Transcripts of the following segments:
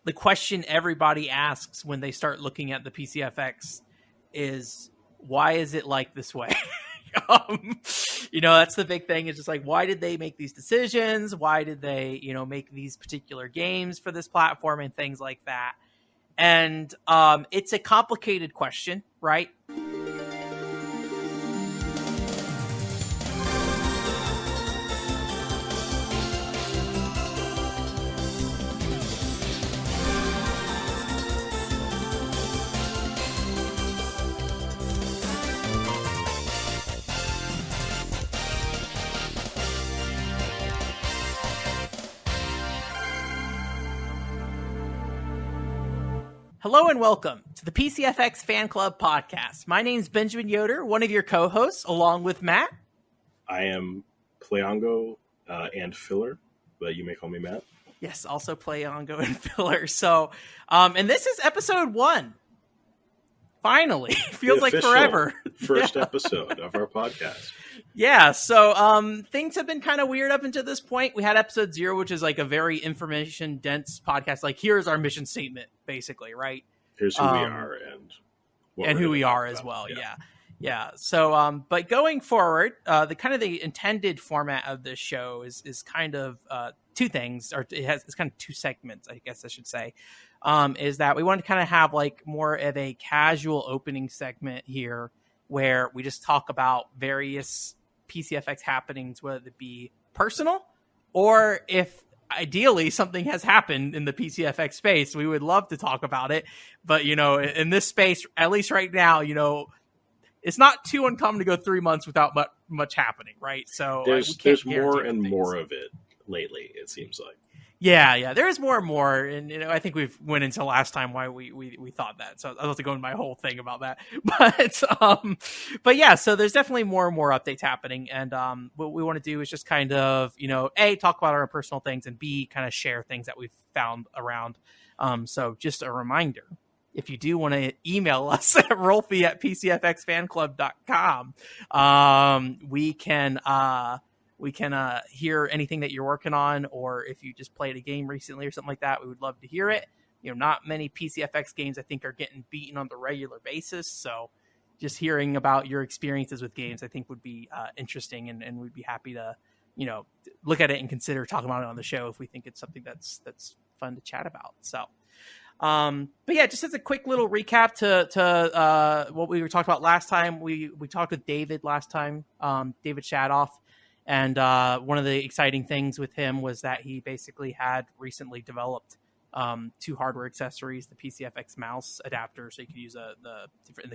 the question everybody asks when they start looking at the PCFX is, why is it like this way? That's the big thing. It's just like, why did they make these decisions? Why did they, make these particular games for this platform and things like that? And it's a complicated question, right? Hello and welcome to the PCFX Fan Club podcast. My name is Benjamin Yoder, one of your co-hosts, along with Matt. I am Playongo and Filler, but you may call me Matt. Yes, also Playongo and Filler. So, and this is episode 1. Finally, feels like forever. First episode of our podcast. Yeah, so things have been kind of weird up until this point. We had episode 0, which is like a very information-dense podcast. Like, here's our mission statement, basically, right? Here's who we are and who we are as well. Yeah. So, but going forward, the intended format of this show is kind of two things, or it's kind of two segments, I guess I should say. Is that we want to kind of have like more of a casual opening segment here, where we just talk about various PCFX happenings, whether it be personal or if ideally something has happened in the PCFX space, we would love to talk about it. But, in this space, at least right now, it's not too uncommon to go 3 months without much happening, right? So there's more and more of it lately, it seems like. Yeah, there is more and more, and I think we've went into last time why we thought that. So I don't have to go into my whole thing about that, but yeah. So there's definitely more and more updates happening, and what we want to do is just kind of A, talk about our personal things, and B, kind of share things that we've found around. So just a reminder, if you do want to email us at rolfie@pcfxfanclub.com, we can hear anything that you're working on, or if you just played a game recently or something like that, we would love to hear it. Not many PCFX games, I think, are getting beaten on the regular basis. So just hearing about your experiences with games, I think would be interesting, and we'd be happy to, look at it and consider talking about it on the show if we think it's something that's fun to chat about. So, but yeah, just as a quick little recap to what we were talking about last time, we talked with David last time, David Shadoff. And one of the exciting things with him was that he basically had recently developed 2 hardware accessories, the PCFX mouse adapter, so you could use the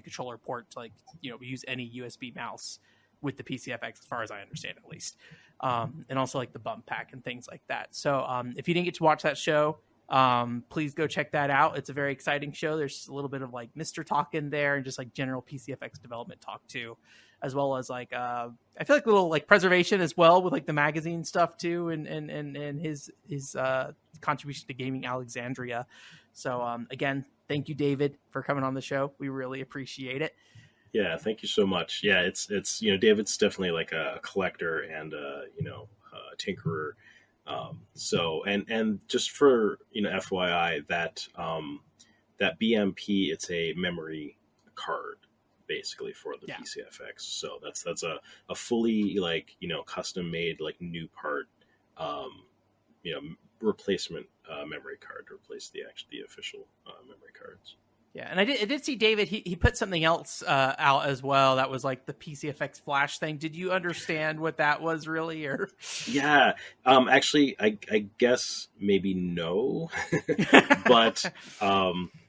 controller port to use any USB mouse with the PCFX, as far as I understand, at least, and also like the bump pack and things like that. So if you didn't get to watch that show, please go check that out. It's a very exciting show. There's a little bit of like Mr. Talk in there, and just like general PCFX development talk too, as well as like I feel like a little like preservation as well, with like the magazine stuff too, and his contribution to Gaming Alexandria. So again, thank you, David, for coming on the show. We really appreciate it. Yeah, thank you so much. Yeah, it's David's definitely like a collector and a tinkerer. So and just for FYI, that BMP, it's a memory card basically for the PCFX. So that's a fully custom made new part replacement memory card to replace the official memory cards. Yeah, and I did see David, he put something else out as well that was like the PCFX Flash thing. Did you understand what that was really? Or yeah, actually I guess maybe no.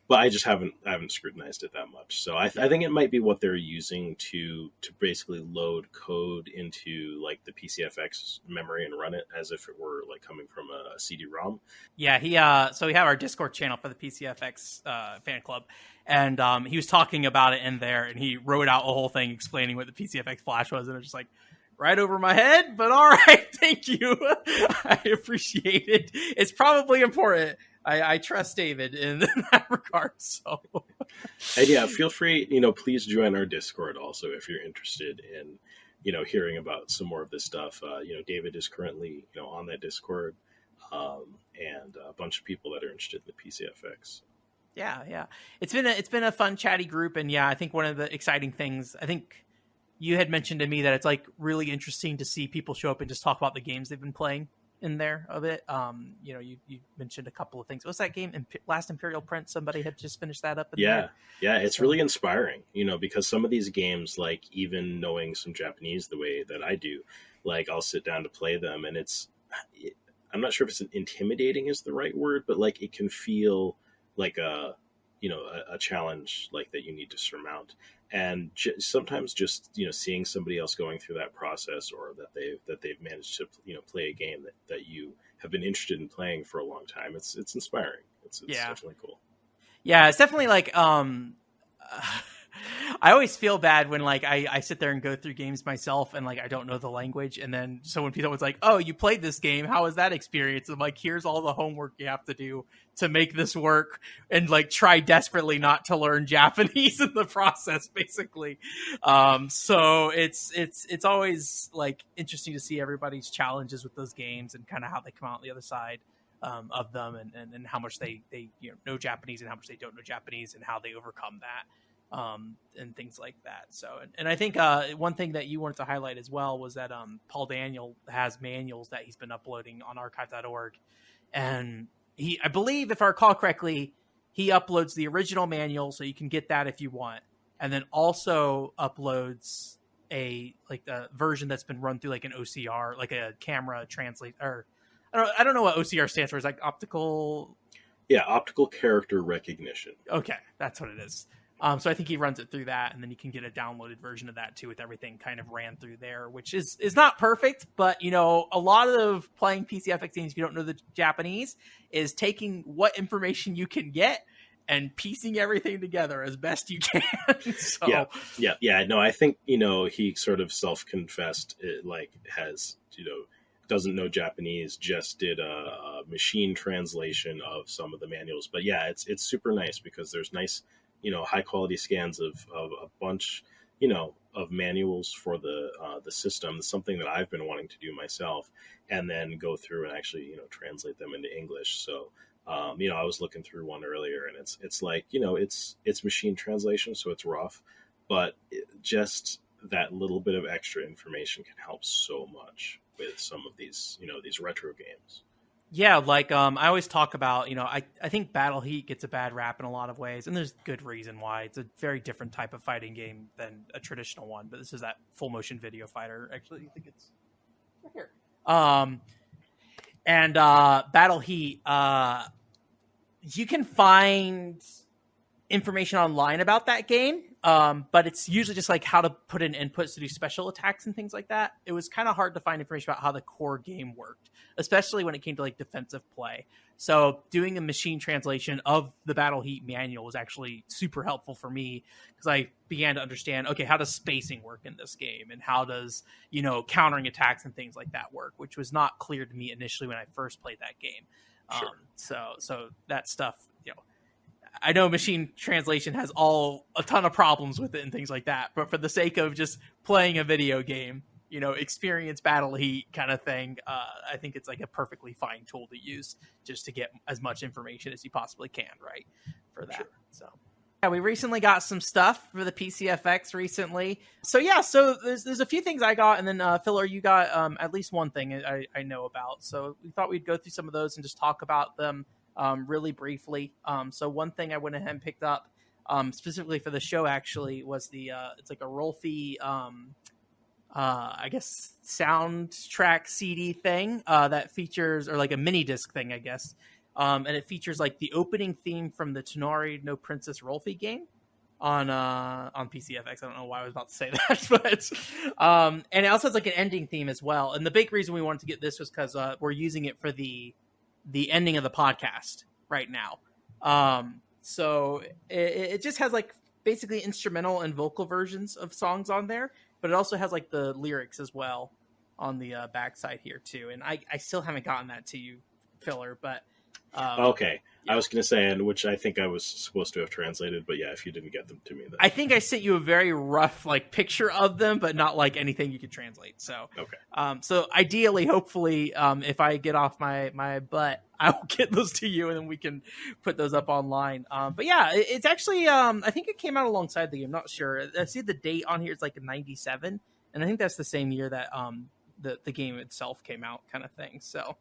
But I just haven't scrutinized it that much. So I think it might be what they're using to basically load code into like the PCFX memory and run it as if it were like coming from a CD-ROM. Yeah, so we have our Discord channel for the PCFX fan club, and he was talking about it in there, and he wrote out a whole thing explaining what the PCFX Flash was, and it was just like right over my head, but all right, thank you. I appreciate it. It's probably important. I trust David in that regard. So, and yeah, feel free, please join our Discord also if you're interested in, hearing about some more of this stuff. David is currently, on that Discord. and a bunch of people that are interested in the PCFX. Yeah. It's been a fun, chatty group, and yeah, I think one of the exciting things, I think you had mentioned to me that it's like really interesting to see people show up and just talk about the games they've been playing in there of it. You mentioned a couple of things. What's that game? Last Imperial Prince. Somebody had just finished that up in there. Yeah, it's really inspiring, because some of these games, like even knowing some Japanese the way that I do, like I'll sit down to play them, and I'm not sure if it's intimidating is the right word, but like it can feel like a challenge like that you need to surmount. And sometimes just seeing somebody else going through that process, or that they've managed to play a game that you have been interested in playing for a long time, it's inspiring. It's definitely cool. Yeah, it's definitely like I always feel bad when like I sit there and go through games myself and like I don't know the language, and then someone's like, "Oh, you played this game? How was that experience?" I'm like, "Here's all the homework you have to do to make this work," and like try desperately not to learn Japanese in the process, basically. So it's always like interesting to see everybody's challenges with those games and kind of how they come out on the other side of them, and how much they know Japanese and how much they don't know Japanese and how they overcome that. And things like that. So, and I think one thing that you wanted to highlight as well was that Paul Daniel has manuals that he's been uploading on archive.org. And I believe, if I recall correctly, he uploads the original manual, so you can get that if you want. And then also uploads the version that's been run through like an OCR, like a camera translate, or I don't know what OCR stands for. It's like optical. Yeah, optical character recognition. Okay, that's what it is. So I think he runs it through that, and then you can get a downloaded version of that too, with everything kind of ran through there, which is not perfect, but a lot of playing PCFX games, if you don't know the Japanese, is taking what information you can get and piecing everything together as best you can. So, yeah. No, I think he sort of self-confessed it, like has doesn't know Japanese, just did a machine translation of some of the manuals. But yeah, it's super nice because there's nice high quality scans of a bunch, of manuals for the system. It's something that I've been wanting to do myself, and then go through and actually, translate them into English. So, I was looking through one earlier, and it's like, it's machine translation, so it's rough, but just that little bit of extra information can help so much with some of these, these retro games. Yeah, like I always talk about, I think Battle Heat gets a bad rap in a lot of ways, and there's good reason why. It's a very different type of fighting game than a traditional one, but this is that full motion video fighter. Actually, I think it's right here. And Battle Heat, you can find information online about that game, but it's usually just like how to put in inputs to do special attacks and things like that. It was kind of hard to find information about how the core game worked, especially when it came to like defensive play. So doing a machine translation of the Battle Heat manual was actually super helpful for me, because I began to understand, okay, how does spacing work in this game, and how does countering attacks and things like that work, which was not clear to me initially when I first played that game. Sure. So that stuff, I know machine translation has a ton of problems with it and things like that, but for the sake of just playing a video game, experience Battle Heat kind of thing, I think it's like a perfectly fine tool to use just to get as much information as you possibly can, right, for that. Sure. So yeah, we recently got some stuff for the PCFX recently. So yeah, so there's a few things I got, and then Filler, you got at least one thing I know about. So we thought we'd go through some of those and just talk about them really briefly. So one thing I went ahead and picked up specifically for the show actually was it's like a Rolfie I guess soundtrack CD thing that features, or like a mini disc thing, I guess. And it features like the opening theme from the Tonari no Princess Rolfie game on PCFX. I don't know why I was about to say that, but and it also has like an ending theme as well. And the big reason we wanted to get this was because we're using it for the ending of the podcast right now. So it just has like basically instrumental and vocal versions of songs on there, but it also has like the lyrics as well on the backside here too. And I still haven't gotten that to you, Filler, but Okay. Yeah. I was going to say, and which I think I was supposed to have translated, but yeah, if you didn't get them to me, then... I think I sent you a very rough like picture of them, but not like anything you could translate. So, okay. So ideally, hopefully, if I get off my butt, I will get those to you, and then we can put those up online. But yeah, it's actually, I think it came out alongside the game. I'm not sure. I see the date on here. It's like 97, and I think that's the same year that the game itself came out, kind of thing. So,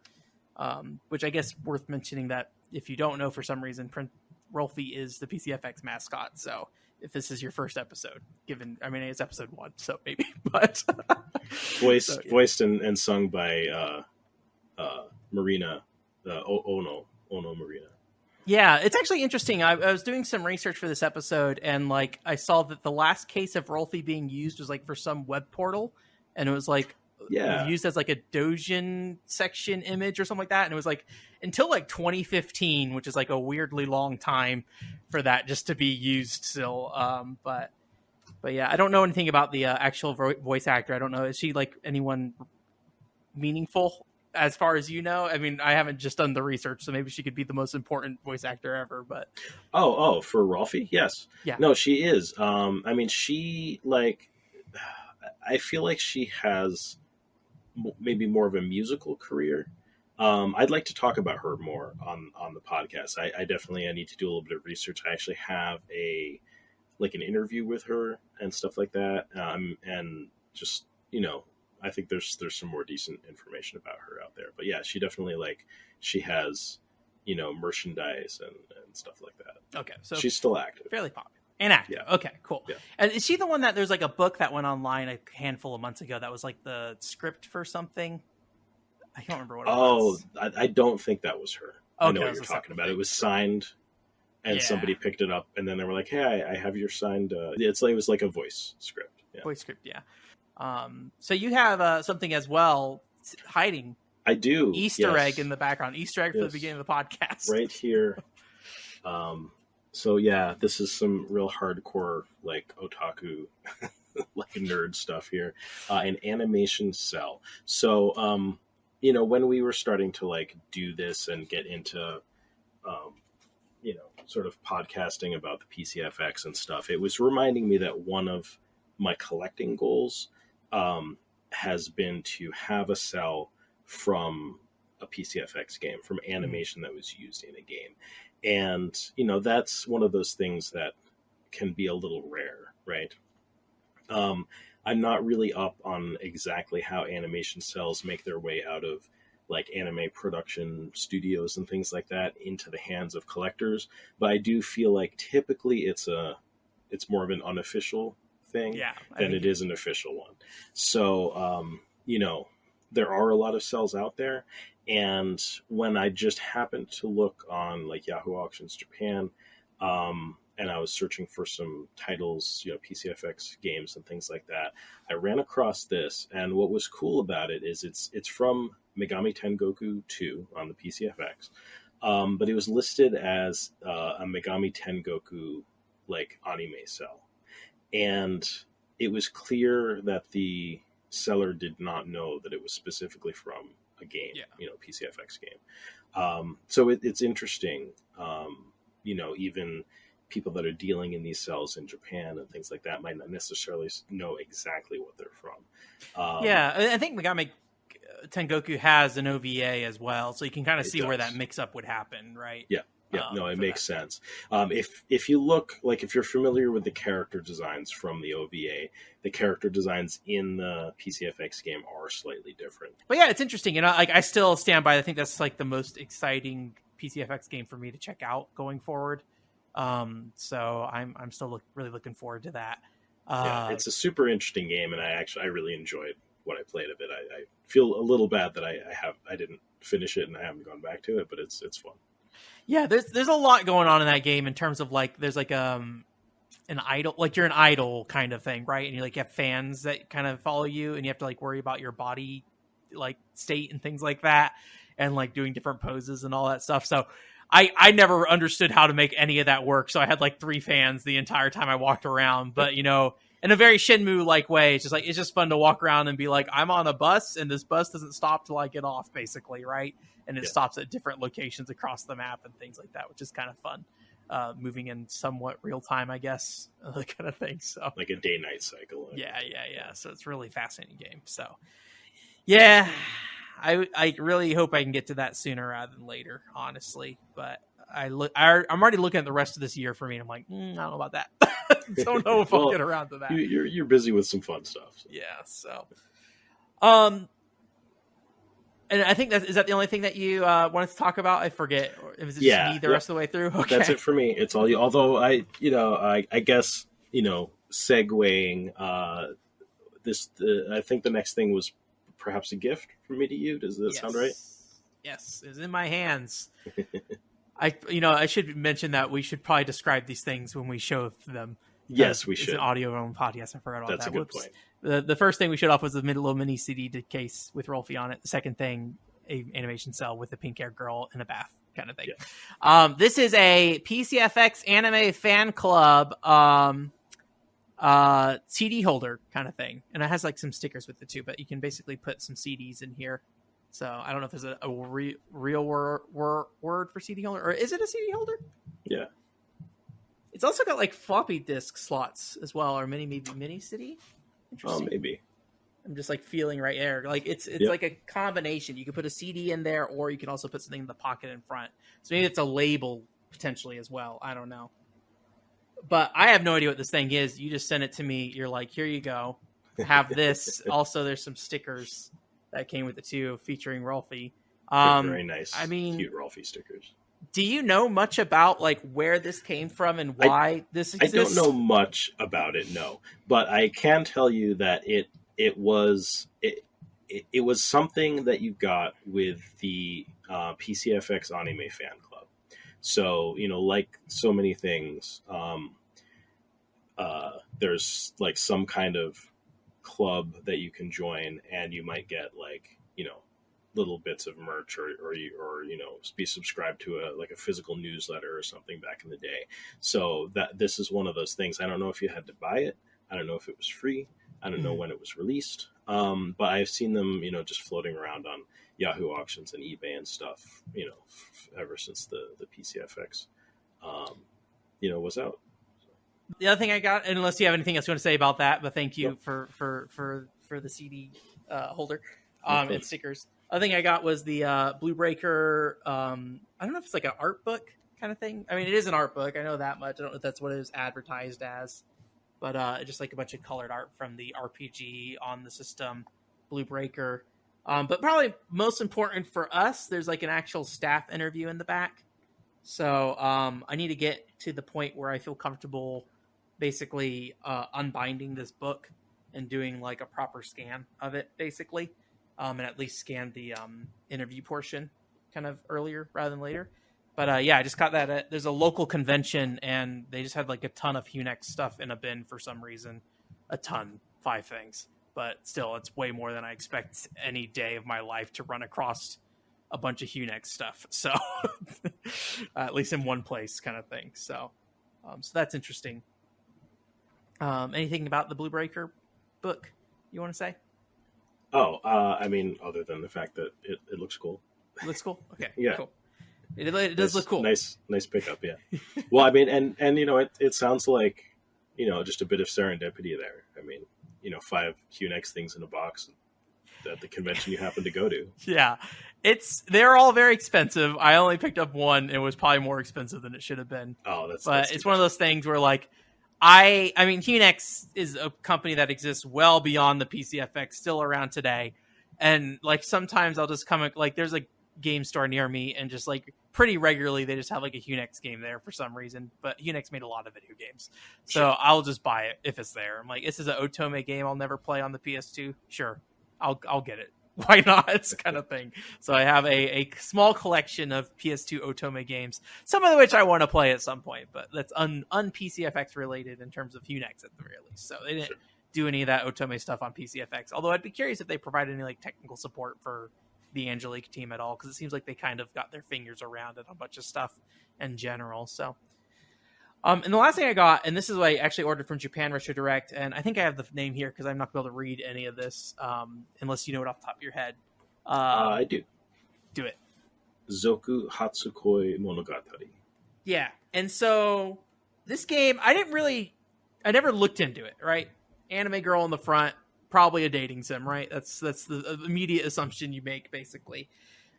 which I guess worth mentioning that if you don't know for some reason, Rolfie is the PCFX mascot. So if this is your first episode, it's episode 1, so maybe, but voiced and sung by Marina, Ono Marina. Yeah, it's actually interesting. I was doing some research for this episode, and like I saw that the last case of Rolfie being used was like for some web portal, and it was like used as like a Dojin section image or something like that, and it was like until like 2015, which is like a weirdly long time for that just to be used still. But yeah, I don't know anything about the actual voice actor. I don't know, is she like anyone meaningful as far as you know? I mean, I haven't just done the research, so maybe she could be the most important voice actor ever. But for Rolfie, yes, yeah, no, she is. I mean, she like, I feel like she has maybe more of a musical career. I'd like to talk about her more on the podcast. I definitely need to do a little bit of research. I actually have an interview with her and stuff like that. And just, I think there's some more decent information about her out there. But yeah, she definitely she has, merchandise and stuff like that. Okay. So she's still active. Fairly popular. And active. Yeah. Okay, cool. Yeah. And is she the one that there's like a book that went online a handful of months ago that was like the script for something? I can't remember what it was. I don't think that was her. Okay, I know what you're talking about. It was signed, and somebody picked it up, and then they were like, "Hey, I have your signed." It was like a voice script. Yeah. Voice script, yeah. So you have something as well hiding. I do. Easter egg in the background. Easter egg for the beginning of the podcast. Right here. So yeah, this is some real hardcore otaku nerd stuff here. An animation cell. So when we were starting to do this and get into sort of podcasting about the PCFX and stuff, it was reminding me that one of my collecting goals has been to have a cell from a PCFX game, from animation that was used in a game. And, that's one of those things that can be a little rare, right? I'm not really up on exactly how animation cells make their way out of anime production studios and things like that into the hands of collectors. But I do feel like typically it's more of an unofficial thing than it is an official one. So, there are a lot of cells out there. And when I just happened to look on Yahoo Auctions Japan, and I was searching for some titles, PCFX games and things like that, I ran across this. And what was cool about it is it's from Megami Tengoku 2 on the PCFX, but it was listed as a Megami Tengoku anime cell, and it was clear that the seller did not know that it was specifically from a game, PCFX game. So it's interesting, even people that are dealing in these cells in Japan and things like that might not necessarily know exactly what they're from. I think Megami Tengoku has an OVA as well, so you can kind of see where that mix-up would happen, right? Yeah. Yeah, it makes sense. If you look, if you're familiar with the character designs from the OVA, the character designs in the PCFX game are slightly different. But yeah, it's interesting. I still stand by, I think that's the most exciting PCFX game for me to check out going forward. So I'm still really looking forward to that. It's a super interesting game, and I really enjoyed what I played of it. I feel a little bad that I didn't finish it and I haven't gone back to it, but it's fun. Yeah, there's a lot going on in that game in terms of there's an idol, you're an idol kind of thing, right? And you have fans that kind of follow you, and you have to worry about your body state and things like that, and doing different poses and all that stuff. So I never understood how to make any of that work. So I had 3 fans the entire time I walked around, but in a very Shenmue way, it's just fun to walk around and be I'm on a bus and this bus doesn't stop till I get off, basically, right? and it Yeah. stops at different locations across the map and things like that, which is kind of fun. Moving in somewhat real time, I guess, kind of thing. So like a day-night cycle. yeah. So it's a really fascinating game. So yeah, I really hope I can get to that sooner rather than later, honestly. But I'm already looking at the rest of this year for me, and I'm like, I don't know about that. Don't know if I'll get around to that. You're busy with some fun stuff. So. Yeah. So, and I think is that the only thing that you wanted to talk about? I forget. Or was it just me the rest of the way through? Okay. That's it for me. It's all you. Although I guess, segueing I think the next thing was perhaps a gift for me to you. Does that sound right? Yes, it's in my hands. I should mention that we should probably describe these things when we show them. Yes, we should. It's an audio-only podcast. I forgot about that. That's a good point. The first thing we showed off was the little mini CD case with Rolfie on it. The second thing, a animation cell with a pink-haired girl in a bath kind of thing. Yeah. This is a PCFX anime fan club CD holder kind of thing, and it has like some stickers with it too. But you can basically put some CDs in here. So I don't know if there's a real word for CD holder, or is it a CD holder? Yeah. It's also got like floppy disk slots as well, or maybe mini CD. Interesting. Oh, maybe. I'm just like feeling right there. Like it's like a combination. You can put a CD in there, or you can also put something in the pocket in front. So maybe it's a label potentially as well. I don't know. But I have no idea what this thing is. You just sent it to me. You're like, here you go. Have this. Also, there's some stickers that came with it too, featuring Rolfie. Very nice. I mean, cute Rolfie stickers. Do you know much about like where this came from and why this exists? I don't know much about it, no. But I can tell you that it was something that you got with the PCFX Anime Fan Club. So, like so many things, there's like some kind of club that you can join, and you might get like, little bits of merch or be subscribed to a physical newsletter or something back in the day. So that this is one of those things. I don't know if you had to buy it. I don't know if it was free. I don't know when it was released. But I've seen them, just floating around on Yahoo auctions and eBay and stuff, ever since the PCFX, was out. The other thing I got, unless you have anything else you want to say about that, but thank you for the CD holder and stickers. Other thing I got was the Blue Breaker. I don't know if it's like an art book kind of thing. I mean, it is an art book. I know that much. I don't know if that's what it was advertised as, but just like a bunch of colored art from the RPG on the system, Blue Breaker. But probably most important for us, there's like an actual staff interview in the back. So I need to get to the point where I feel comfortable basically unbinding this book and doing like a proper scan of it, basically. And at least scan the interview portion kind of earlier rather than later. But I just got that. There's a local convention, and they just had like a ton of Hunex stuff in a bin for some reason. A ton, 5 things. But still, it's way more than I expect any day of my life to run across a bunch of Hunex stuff. So at least in one place kind of thing. So that's interesting. Anything about the Blue Breaker book you want to say? Oh, I mean, other than the fact that it looks cool. It looks cool? Okay, yeah. Cool. It does look cool. Nice pickup, yeah. Well, I mean, and it sounds like, just a bit of serendipity there. I mean, 5 Hunex things in a box at the convention you happen to go to. Yeah. They're all very expensive. I only picked up one. It was probably more expensive than it should have been. Oh, that's it's one of those things where like, I mean, Hunex is a company that exists well beyond the PCFX, still around today. And like, sometimes I'll just come, like, there's a game store near me, and just like pretty regularly, they just have like a Hunex game there for some reason. But Hunex made a lot of video games. So sure. I'll just buy it if it's there. I'm like, this is an Otome game I'll never play on the PS2. Sure. I'll get it. Why not? It's kind of thing. So I have a small collection of PS2 Otome games, some of which I want to play at some point, but that's un-PCFX related in terms of Hunex at the very least. So they didn't do any of that Otome stuff on PCFX, although I'd be curious if they provide any like technical support for the Angelique team at all, because it seems like they kind of got their fingers around it, a bunch of stuff in general. So and the last thing I got, and this is what I actually ordered from Japan Retro Direct, and I think I have the name here because I'm not going to be able to read any of this unless you know it off the top of your head. I do. Do it. Zoku Hatsukoi Monogatari. Yeah. And so this game, I never looked into it, right? Anime girl in the front, probably a dating sim, right? That's the immediate assumption you make, basically.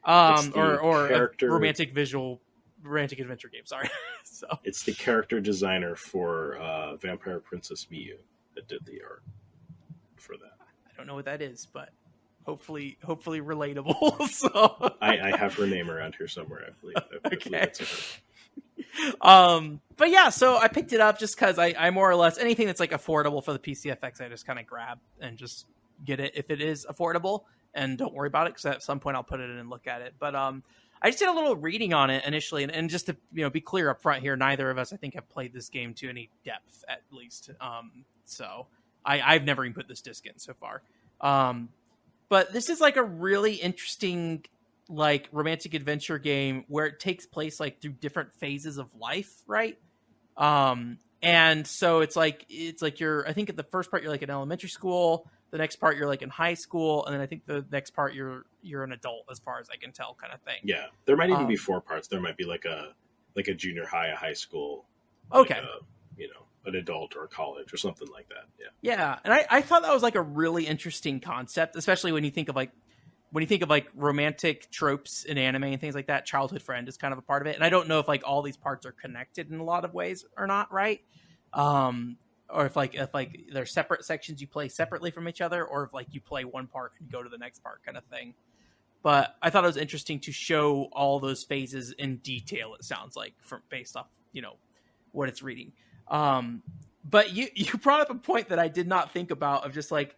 Or a romantic adventure game. Sorry. So it's the character designer for Vampire Princess Miyu that did the art for that. I don't know what that is, but hopefully relatable. So I have her name around here somewhere. I believe it's her. But yeah, so I picked it up just because I more or less anything that's like affordable for the PCFX, I just kind of grab and just get it if it is affordable, and don't worry about it because at some point I'll put it in and look at it. But I just did a little reading on it initially, and just to be clear up front here, neither of us I think have played this game to any depth at least. So I've never even put this disc in so far. But this is like a really interesting like romantic adventure game where it takes place like through different phases of life, right? And so it's like I think at the first part you're like in elementary school, the next part you're like in high school, and then I think the next part you're an adult as far as I can tell, kind of thing. Yeah, there might even be 4 parts. There might be like a junior high, a high school, okay, like an adult or a college or something like that. Yeah, and I thought that was like a really interesting concept, especially when you think of like romantic tropes in anime and things like that. Childhood friend is kind of a part of it, and I don't know if like all these parts are connected in a lot of ways or not, right? Or if they're separate sections you play separately from each other, or if like you play one part and go to the next part, kind of thing. But I thought it was interesting to show all those phases in detail. It sounds like based off what it's reading. But you brought up a point that I did not think about of just like,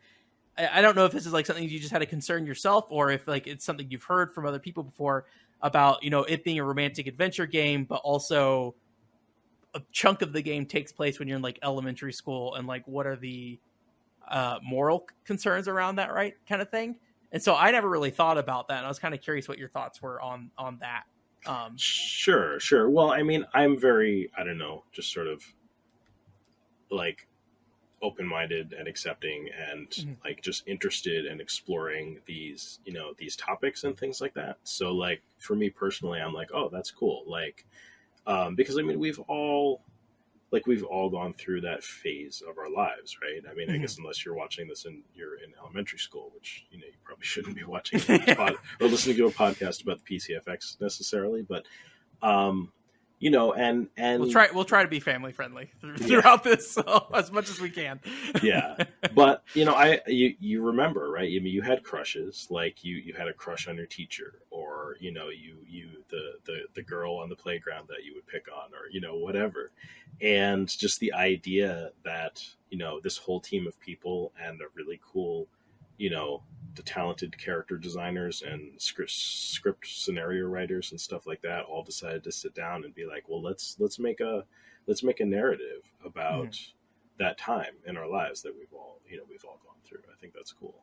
I don't know if this is like something you just had to concern yourself or if like it's something you've heard from other people before about, it being a romantic adventure game, but also a chunk of the game takes place when you're in like elementary school, and like, what are the moral concerns around that, right? Kind of thing. And so I never really thought about that. And I was kind of curious what your thoughts were on that. Sure. Well, I mean, I'm very, I don't know, just sort of like open-minded and accepting and like just interested in exploring these topics and things like that. So like for me personally, I'm like, oh, that's cool. Like because I mean we've all gone through that phase of our lives, right? I mean, I guess unless you're watching this and you're in elementary school, which you probably shouldn't be watching or listening to a podcast about the PCFX necessarily, but and we'll try to be family friendly throughout this as much as we can. Yeah, but you remember, right? I mean, you had crushes, like you had a crush on your teacher, or the girl on the playground that you would pick on, or whatever, and just the idea that this whole team of people and a really cool the talented character designers and script scenario writers and stuff like that all decided to sit down and be like, well, let's make a narrative about that time in our lives that we've all gone through. I think that's cool.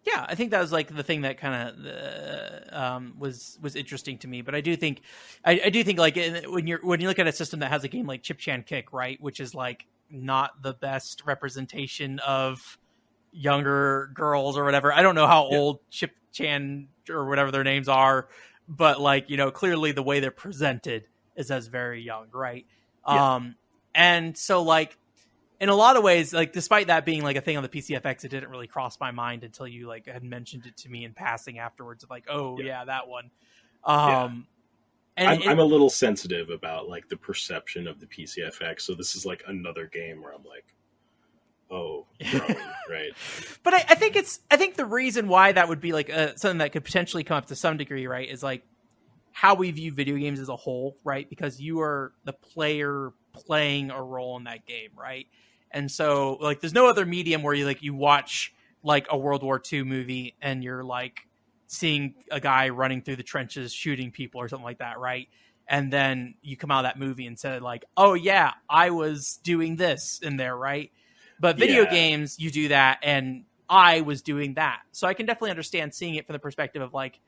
Yeah, I think that was like the thing that kind of was interesting to me. But I do think like when you look at a system that has a game like Chip Chan Kick, right, which is like not the best representation of younger girls or whatever. I don't know how old Chip Chan or whatever their names are, but like, clearly the way they're presented is as very young. Right. Yeah. And so like in a lot of ways, like despite that being like a thing on the PCFX, it didn't really cross my mind until you like had mentioned it to me in passing afterwards of like, oh yeah, that one. And I'm a little sensitive about like the perception of the PCFX. So this is like another game where I'm like, oh, right. But I think the reason why that would be like something that could potentially come up to some degree, right, is like how we view video games as a whole, right? Because you are the player playing a role in that game, right? And so like there's no other medium where you watch like a World War II movie and you're like seeing a guy running through the trenches shooting people or something like that, right? And then you come out of that movie and say like, oh yeah, I was doing this in there, right? But video games, you do that, and I was doing that. So I can definitely understand seeing it from the perspective of, like,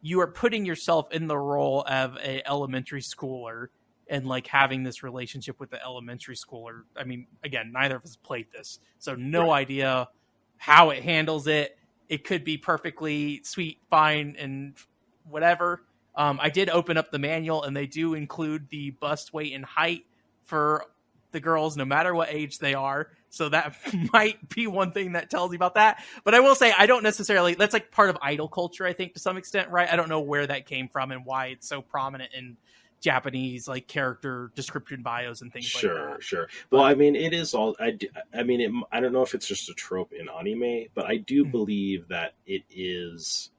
you are putting yourself in the role of an elementary schooler and, like, having this relationship with the elementary schooler. I mean, again, neither of us played this, so no idea how it handles it. It could be perfectly sweet, fine, and whatever. I did open up the manual, and they do include the bust weight and height for the girls, no matter what age they are. So that might be one thing that tells you about that. But I will say, I don't necessarily, that's like part of idol culture, I think, to some extent, right? I don't know where that came from and why it's so prominent in Japanese like character description bios and things like that. Sure. Well, I mean, it is all. I don't know if it's just a trope in anime, but I do believe that it is.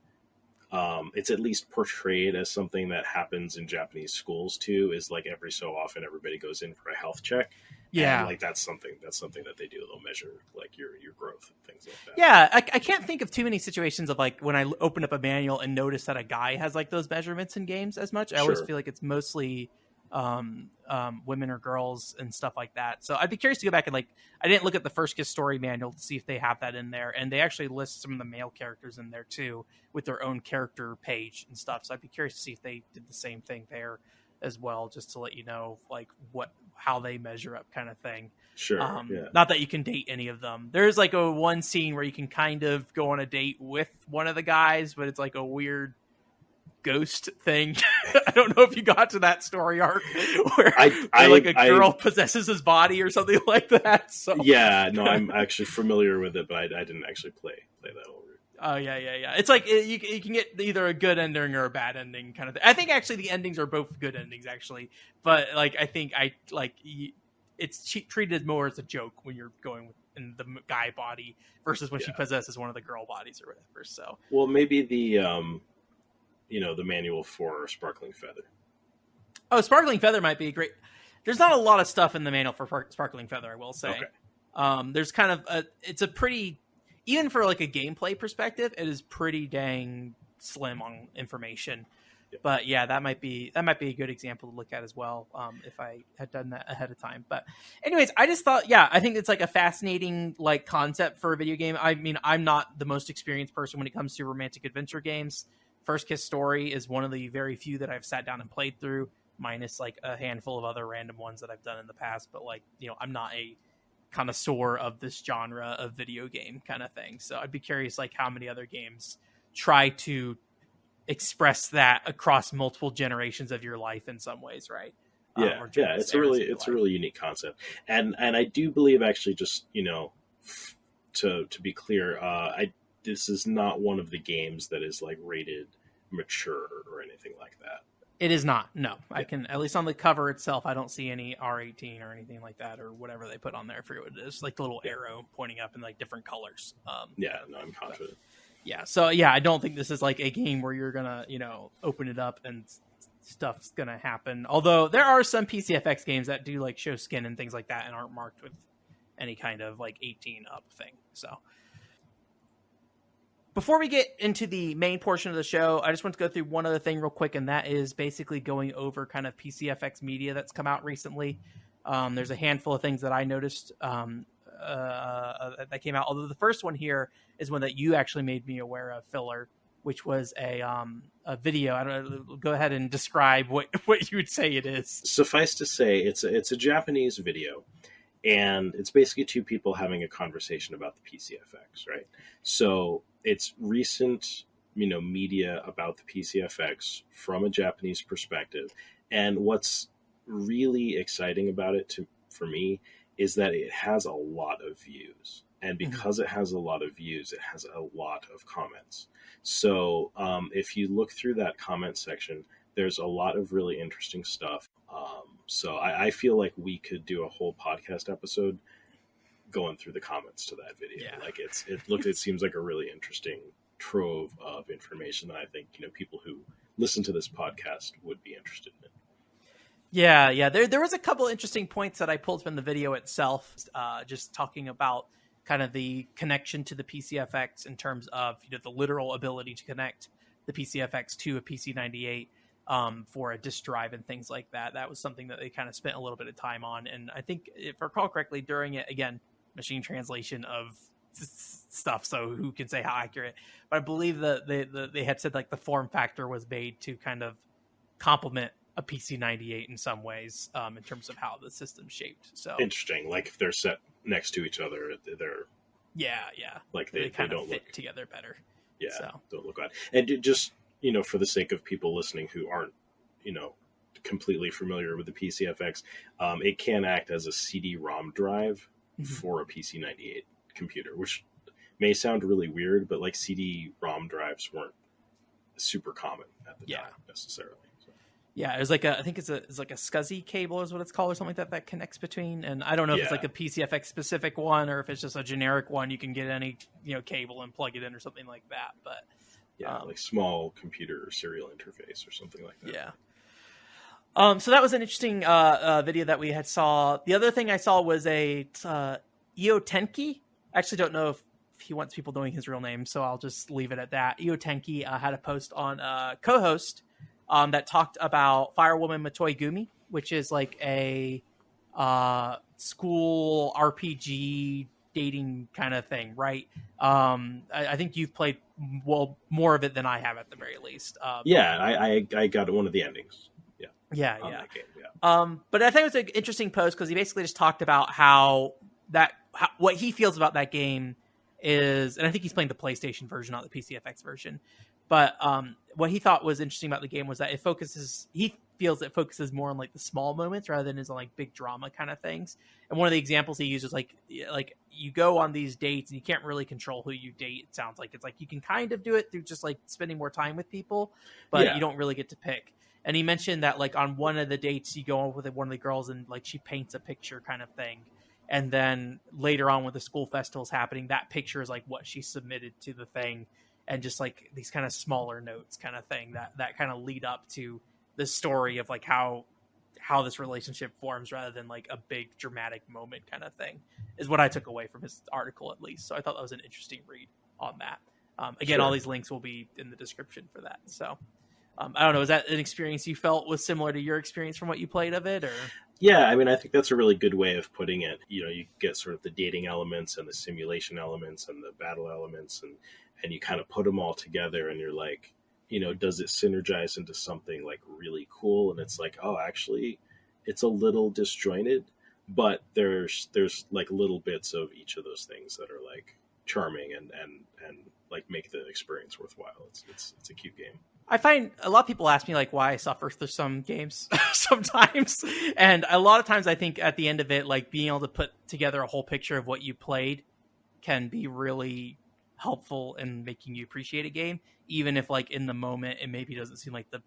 It's at least portrayed as something that happens in Japanese schools too. Is like every so often everybody goes in for a health check. Yeah, and like that's something that they do. They'll measure like your growth and things like that. Yeah, I can't think of too many situations of like when I open up a manual and notice that a guy has like those measurements in games as much. I always feel like it's mostly women or girls and stuff like that. So I'd be curious to go back and like, I didn't look at the First Kiss story manual to see if they have that in there, and they actually list some of the male characters in there too with their own character page and stuff. So I'd be curious to see if they did the same thing there as well, just to let you know like how they measure up kind of thing. Sure. Not that you can date any of them. There's like one scene where you can kind of go on a date with one of the guys, but it's like a weird ghost thing. I don't know if you got to that story arc where a girl possesses his body or something like that. So yeah, no, I'm actually familiar with it, but I didn't actually play that over. Oh yeah. It's like you can get either a good ending or a bad ending kind of thing. I think actually the endings are both good endings actually, but like I think it's treated more as a joke when you're going in the guy body versus when she possesses one of the girl bodies or whatever. So well, maybe the the manual for Sparkling Feather. Oh, Sparkling Feather might be great. There's not a lot of stuff in the manual for Sparkling Feather, I will say. Okay. There's kind of it's a pretty, even for like a gameplay perspective, it is pretty dang slim on information. Yeah. But yeah, that might be a good example to look at as well, if I had done that ahead of time. But anyways, I just thought, I think it's like a fascinating like concept for a video game. I mean, I'm not the most experienced person when it comes to romantic adventure games. First Kiss Story is one of the very few that I've sat down and played through, minus like a handful of other random ones that I've done in the past. But like, I'm not a connoisseur of this genre of video game kind of thing. So I'd be curious like how many other games try to express that across multiple generations of your life in some ways, right? It's a really unique concept. And I do believe actually just, to be clear, this is not one of the games that is like rated mature or anything like that. It is not. No, I can, at least on the cover itself, I don't see any R18 or anything like that, or whatever they put on there. I forget what it is, like the little arrow pointing up in like different colors. I'm confident. So I don't think this is like a game where you're gonna, open it up and stuff's gonna happen. Although there are some PCFX games that do like show skin and things like that and aren't marked with any kind of like 18 up thing. So before we get into the main portion of the show, I just want to go through one other thing real quick, and that is basically going over kind of PCFX media that's come out recently. There's a handful of things that I noticed that came out, although the first one here is one that you actually made me aware of, Filler, which was a video. I don't know, go ahead and describe what you would say it is. Suffice to say, it's a Japanese video. And it's basically two people having a conversation about the PCFX, right? So it's recent, media about the PCFX from a Japanese perspective. And what's really exciting about it for me is that it has a lot of views. And because it has a lot of views, it has a lot of comments. So if you look through that comment section, there's a lot of really interesting stuff. So I feel like we could do a whole podcast episode going through the comments to that video. Yeah. Like it seems like a really interesting trove of information that I think, people who listen to this podcast would be interested in. Yeah. There was a couple interesting points that I pulled from the video itself, just talking about kind of the connection to the PCFX in terms of, the literal ability to connect the PCFX to a PC98. For a disk drive and things like that. That was something that they kind of spent a little bit of time on. And I think, if I recall correctly, during it, again, machine translation of stuff, so who can say how accurate, but I believe that they had said like the form factor was made to kind of complement a PC98 in some ways, in terms of how the system's shaped. So interesting. Like if they're set next to each other, they're like they kind of don't fit look together better. Yeah, so. Don't look bad. And just for the sake of people listening who aren't, completely familiar with the PCFX, it can act as a CD-ROM drive for a PC-98 computer, which may sound really weird, but like CD-ROM drives weren't super common at the time necessarily. So. Yeah, it was like I think it's like a SCSI cable is what it's called, or something like that connects between. And I don't know if it's like a PCFX specific one or if it's just a generic one. You can get any cable and plug it in or something like that. But like small computer serial interface or something like that. Yeah. So that was an interesting video that we had saw. The other thing I saw was a Io Tenki. I actually don't know if he wants people knowing his real name, so I'll just leave it at that. Io Tenki had a post on co-host that talked about Firewoman Matoi Gumi, which is like a school RPG dating kind of thing, right? I think you've played more of it than I have at the very least. I got one of the endings. Yeah. But I think it was an interesting post because he basically just talked about what he feels about that game is, and I think he's playing the PlayStation version, not the PCFX version. But what he thought was interesting about the game was that he feels it focuses more on like the small moments rather than on like big drama kind of things. And one of the examples he uses like you go on these dates and you can't really control who you date. It sounds like it's like you can kind of do it through just like spending more time with people, but you don't really get to pick. And he mentioned that like on one of the dates you go on with one of the girls and like she paints a picture kind of thing. And then later on when the school festival's happening, that picture is like what she submitted to the thing. And just like these kind of smaller notes kind of thing that kind of lead up to the story of like how this relationship forms rather than like a big dramatic moment kind of thing is what I took away from his article at least. So I thought that was an interesting read on that. Again, all these links will be in the description for that. So I don't know. Is that an experience you felt was similar to your experience from what you played of it, or? Yeah, I mean, I think that's a really good way of putting it. You get sort of the dating elements and the simulation elements and the battle elements, and you kind of put them all together, and you're like, does it synergize into something like really cool? And it's like, oh, actually, it's a little disjointed, but there's like little bits of each of those things that are like charming and like make the experience worthwhile. It's a cute game. I find a lot of people ask me like why I suffer through some games sometimes. And a lot of times I think at the end of it, like being able to put together a whole picture of what you played can be really helpful in making you appreciate a game, even if like in the moment it maybe doesn't seem like the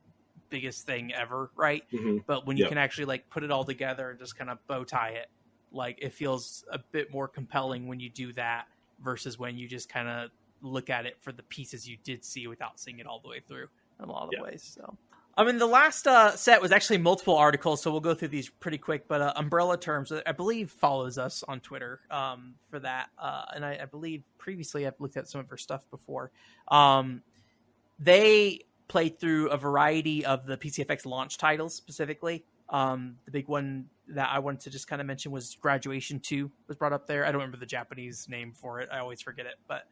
biggest thing ever, right? Mm-hmm. But when you can actually like put it all together and just kind of bow tie it, like it feels a bit more compelling when you do that versus when you just kind of look at it for the pieces you did see without seeing it all the way through. In a lot of ways. So, I mean, the last set was actually multiple articles, so we'll go through these pretty quick. But Umbrella Terms, I believe, follows us on Twitter for that, and I believe previously I've looked at some of her stuff before. They played through a variety of the PCFX launch titles specifically. The big one that I wanted to just kind of mention was Graduation 2 was brought up there. I don't remember the Japanese name for it. I always forget it, but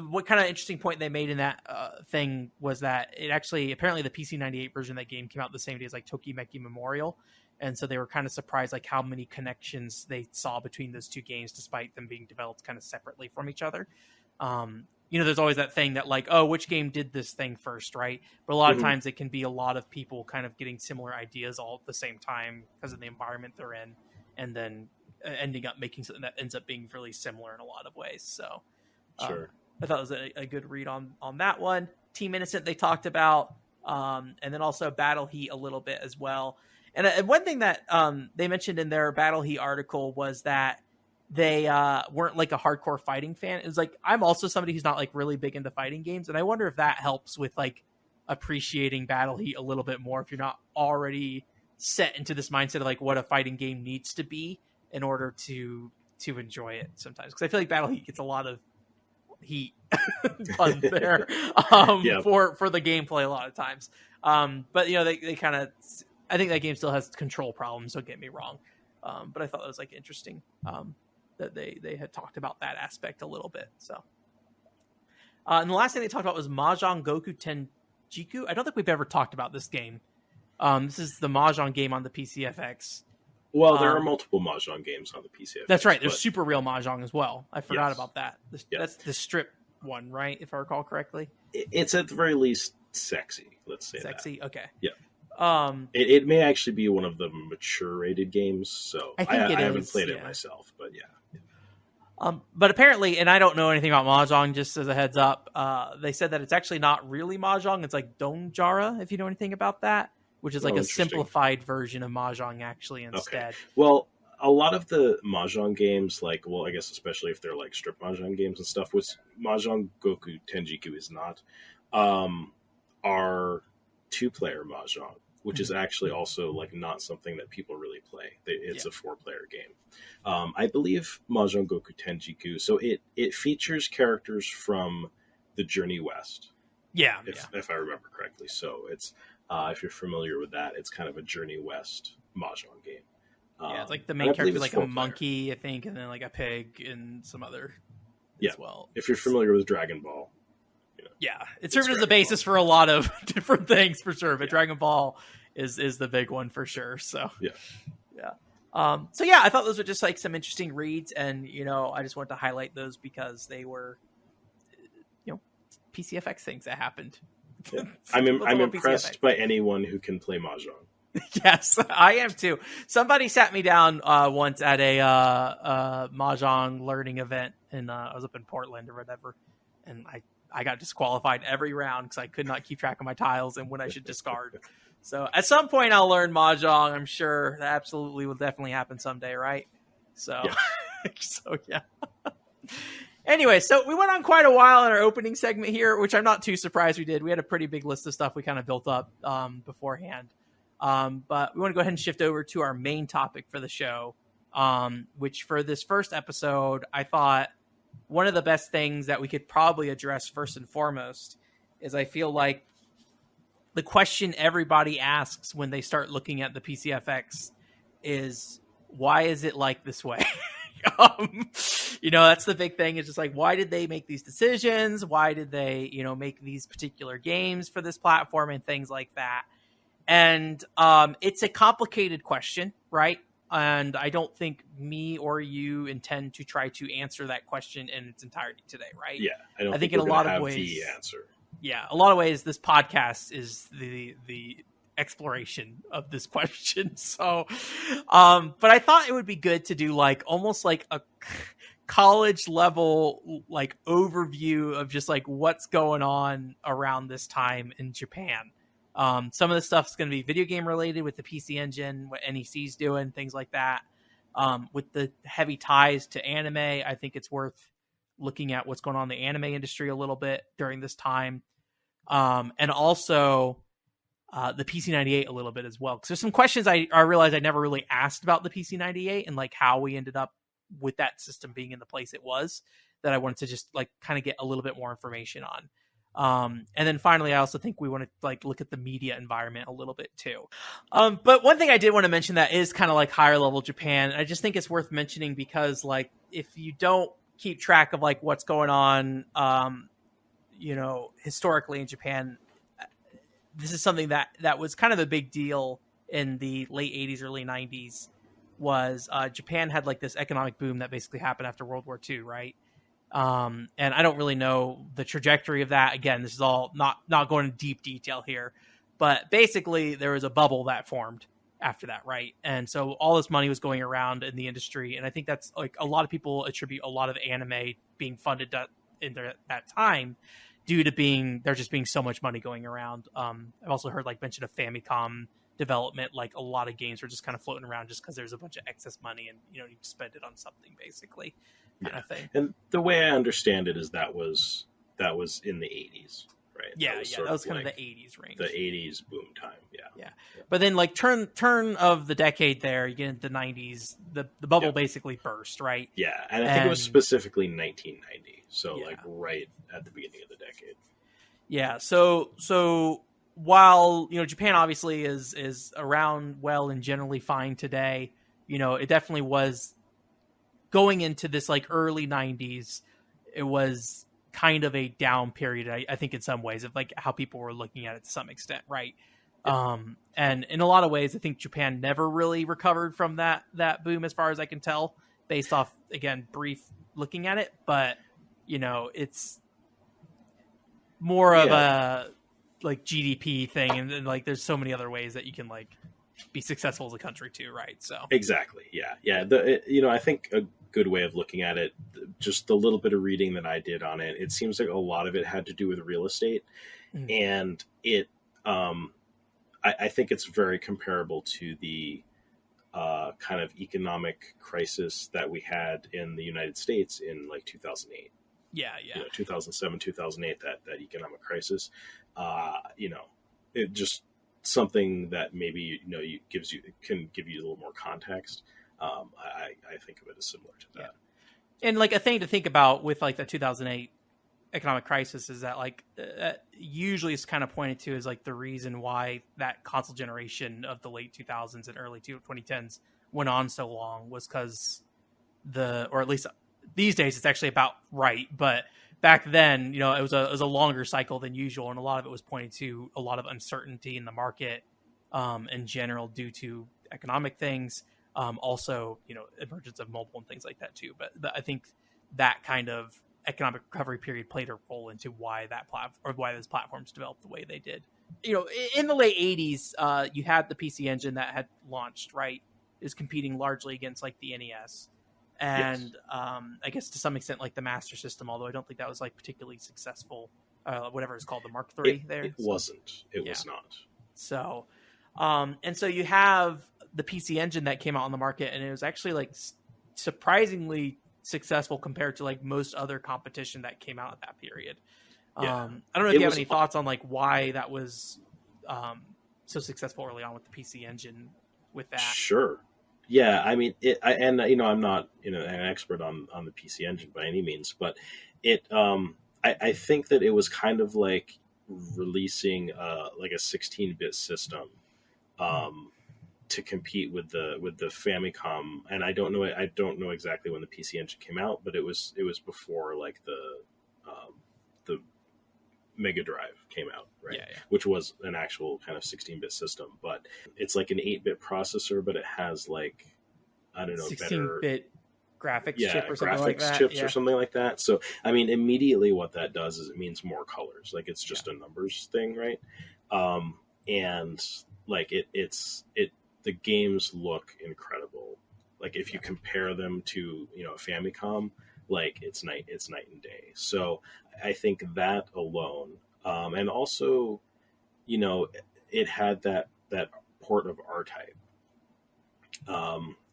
what kind of interesting point they made in that thing was that it actually, apparently the PC-98 version of that game came out the same day as like Tokimeki Memorial. And so they were kind of surprised like how many connections they saw between those two games, despite them being developed kind of separately from each other. There's always that thing that like, oh, which game did this thing first, right? But a lot of times it can be a lot of people kind of getting similar ideas all at the same time because of the environment they're in, and then ending up making something that ends up being really similar in a lot of ways. So sure. I thought it was a good read on that one. Team Innocent they talked about, and then also Battle Heat a little bit as well. And one thing that they mentioned in their Battle Heat article was that they weren't like a hardcore fighting fan. It was like, I'm also somebody who's not like really big into fighting games, and I wonder if that helps with like appreciating Battle Heat a little bit more if you're not already set into this mindset of like what a fighting game needs to be in order to enjoy it sometimes. Because I feel like Battle Heat gets a lot of heat pun there for the gameplay a lot of times. But they kind of, I think that game still has control problems, don't get me wrong. But I thought that was like interesting that they had talked about that aspect a little bit. So and the last thing they talked about was Mahjong Goku Tenjiku. I don't think we've ever talked about this game. This is the Mahjong game on the PCFX. Well, there are multiple Mahjong games on the PCFX. That's right. There's Super Real Mahjong as well. I forgot about that. That's the strip one, right? If I recall correctly. It's at the very least sexy. Let's say Sexy. that. Okay. Yeah. It It may actually be one of the mature rated games, so I think I haven't played it myself, but yeah. But apparently, and I don't know anything about Mahjong, just as a heads up, they said that it's actually not really Mahjong. It's like Dongjara, if you know anything about that, which is like a simplified version of Mahjong actually instead. Okay. Well, a lot of the Mahjong games, like, well, I guess especially if they're like strip Mahjong games and stuff, which Mahjong Goku Tenjiku is not, are 2-player Mahjong, which is actually also like not something that people really play. It's a 4-player game. I believe Mahjong Goku Tenjiku. So it features characters from the Journey West. Yeah, if I remember correctly. So it's if you're familiar with that, it's kind of a Journey West Mahjong game. Yeah, it's like the main character is like a monkey, I think, and then like a pig and some other as well. If you're familiar with Dragon Ball. Yeah, it served as a basis for a lot of different things for sure, but Dragon Ball is the big one for sure. So yeah. So yeah, I thought those were just like some interesting reads, and I just wanted to highlight those because they were, PCFX things that happened. Yeah. I'm impressed PCFX by anyone who can play Mahjong. Yes, I am too. Somebody sat me down once at a Mahjong learning event, and I was up in Portland or whatever, and I got disqualified every round because I could not keep track of my tiles and when I should discard. So at some point I'll learn Mahjong. I'm sure that absolutely will definitely happen someday, right? So, yeah. Anyway, so we went on quite a while in our opening segment here, which I'm not too surprised we did. We had a pretty big list of stuff we kind of built up beforehand. But we want to go ahead and shift over to our main topic for the show, which for this first episode, I thought one of the best things that we could probably address first and foremost is I feel like the question everybody asks when they start looking at the PCFX is, why is it like this way? That's the big thing. It's just like, why did they make these decisions? Why did they, make these particular games for this platform and things like that? And it's a complicated question, right? And I don't think me or you intend to try to answer that question in its entirety today, right? Yeah, I think in a lot of ways, the answer. Yeah, a lot of ways, this podcast is the exploration of this question. So, but I thought it would be good to do like almost like a college level like overview of just like what's going on around this time in Japan. Some of the stuff is going to be video game related with the PC Engine, what NEC's doing, things like that. With the heavy ties to anime, I think it's worth looking at what's going on in the anime industry a little bit during this time. And also the PC-98 a little bit as well. Because there's some questions I realized I never really asked about the PC-98 and like how we ended up with that system being in the place it was, that I wanted to just like kind of get a little bit more information on. And then finally, I also think we want to like look at the media environment a little bit too. But one thing I did want to mention that is kind of like higher level Japan. I just think it's worth mentioning because like, if you don't keep track of like what's going on, historically in Japan, this is something that was kind of a big deal in the late 80s, early 90s, was Japan had like this economic boom that basically happened after World War II, right? And I don't really know the trajectory of that. Again, this is all not going into deep detail here, but basically there was a bubble that formed after that, right? And so all this money was going around in the industry, and I think that's like a lot of people attribute a lot of anime being funded in that time due to there just being so much money going around. I've also heard like mention of Famicom development, like a lot of games were just kind of floating around just because there's a bunch of excess money and you spend it on something basically. Kind of thing. And the way I understand it is that was in the 80s, right? Yeah, that was kind of the 80s range. The 80s boom time, yeah. But then like turn of the decade there, you get into the 90s, the bubble basically burst, right? Yeah, and I think it was specifically 1990, so like right at the beginning of the decade. Yeah, so while, Japan obviously is around well and generally fine today, it definitely was going into this like early 90s, it was kind of a down period, I think in some ways, of like how people were looking at it to some extent, right? Yeah. And in a lot of ways, I think Japan never really recovered from that boom, as far as I can tell, based off, again, brief looking at it. But, more of Yeah, a like GDP thing, and then like there's so many other ways that you can like be successful as a country too, right? So exactly. Yeah. I think a good way of looking at it, just the little bit of reading that I did on it, it seems like a lot of it had to do with real estate, mm, and um, I think it's very comparable to the kind of economic crisis that we had in the United States in like 2008. yeah, yeah, 2007, 2008, that economic crisis. It just something that maybe you can give you a little more context. I think of it as similar to yeah. that. And like a thing to think about with like the 2008 economic crisis is that like usually it's kind of pointed to as like the reason why that console generation of the late 2000s and early 2010s went on so long was because or at least these days it's actually about right, but back then it was a longer cycle than usual, and a lot of it was pointed to a lot of uncertainty in the market in general due to economic things, also emergence of mobile and things like that too, but I think that kind of economic recovery period played a role into why why those platforms developed the way they did. In the late 80s, you had the PC Engine that had launched, right, is competing largely against like the NES, Yes, and I guess to some extent like the Master System, although I don't think that was like particularly successful. Whatever it's called, the Mark it III there. it So, wasn't. It yeah. was not. So, and so you have the PC Engine that came out on the market, and it was actually like surprisingly successful compared to like most other competition that came out at that period. Yeah, I don't know if it you have was any thoughts on like why that was so successful early on with the PC Engine with that. sure. Yeah, I mean, I'm not an expert on the PC Engine by any means, but I think that it was kind of like releasing like a 16-bit system um, to compete with the Famicom, and I don't know exactly when the PC Engine came out, but it was before like the Mega Drive came out, right? Yeah, yeah. Which was an actual kind of 16-bit system, but it's like an 8-bit processor, but it has like, I don't know, better 16-bit graphics yeah, chip or something like graphics that. chips or Yeah. something like that. So I mean, immediately what that does is it means more colors. Like it's Yeah. just a numbers thing, right? Um, and like the games look incredible. Like if you Yeah. compare them to a Famicom, like it's night and day. So I think that alone, and also you know it had that port of R-Type,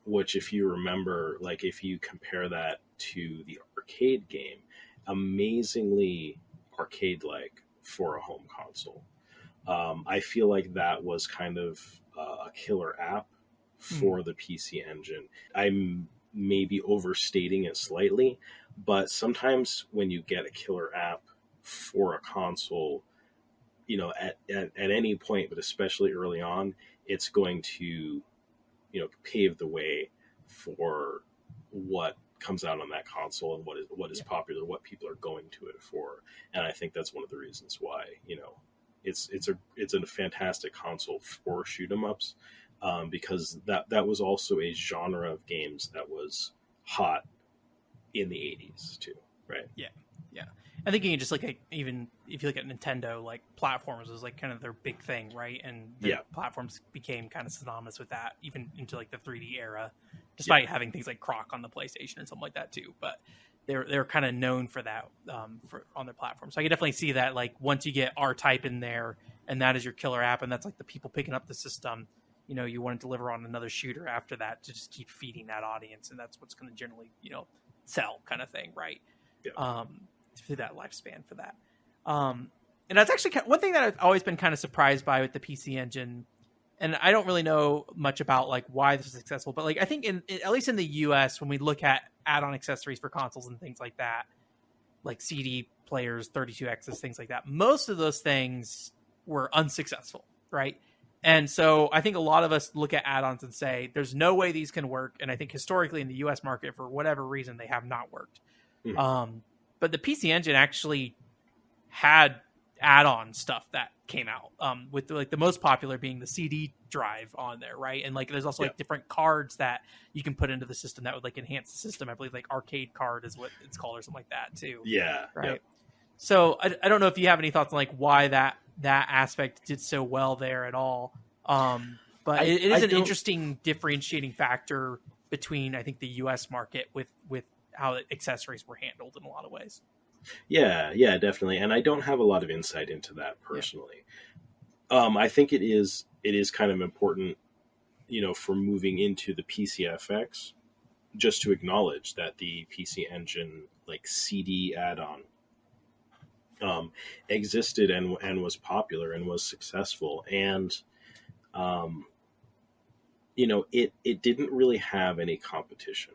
which if you remember, like if you compare that to the arcade game, amazingly arcade like for a home console. I feel like that was kind of a killer app Hmm. for the PC Engine. I'm maybe overstating it slightly, but sometimes when you get a killer app for a console, at any point, but especially early on, it's going to pave the way for what comes out on that console and what is Yeah. popular, what people are going to it for. And I think that's one of the reasons why it's a fantastic console for shoot 'em ups, because that was also a genre of games that was hot in the 80s too, right? Yeah, yeah. I think you can just look at, even if you look at Nintendo, like platforms was like kind of their big thing, right? And their Yeah, platforms became kind of synonymous with that, even into like the 3D era, yeah, despite having things like Croc on the PlayStation and something like that too. But they're kind of known for that for on their platform. So I can definitely see that like once you get R Type in there, and that is your killer app, and that's like the people picking up the system. You want to deliver on another shooter after that to just keep feeding that audience, and that's what's going to generally sell, kind of thing, right? yeah. Through that lifespan for that. And that's actually one thing that I've always been kind of surprised by with the PC Engine. And I don't really know much about like why this is successful, but like I think at least in the US, when we look at add-on accessories for consoles and things like that, like CD players, 32Xs, things like that, most of those things were unsuccessful, right? And so I think a lot of us look at add-ons and say, there's no way these can work. And I think historically in the US market, for whatever reason, they have not worked. Mhm. But the PC Engine actually had add-on stuff that came out, with like the most popular being the CD drive on there, right? And like there's also Yeah. like different cards that you can put into the system that would like enhance the system. I believe like arcade card is what it's called or something like that too, Yeah, right? So I don't know if you have any thoughts on like why that aspect did so well there at all. But it is an interesting differentiating factor between, I think, the U.S. market with how accessories were handled in a lot of ways. Yeah, definitely. And I don't have a lot of insight into that personally. I think it is kind of important, for moving into the PCFX, just to acknowledge that the PC Engine like CD add-on existed and was popular and was successful, and it didn't really have any competition.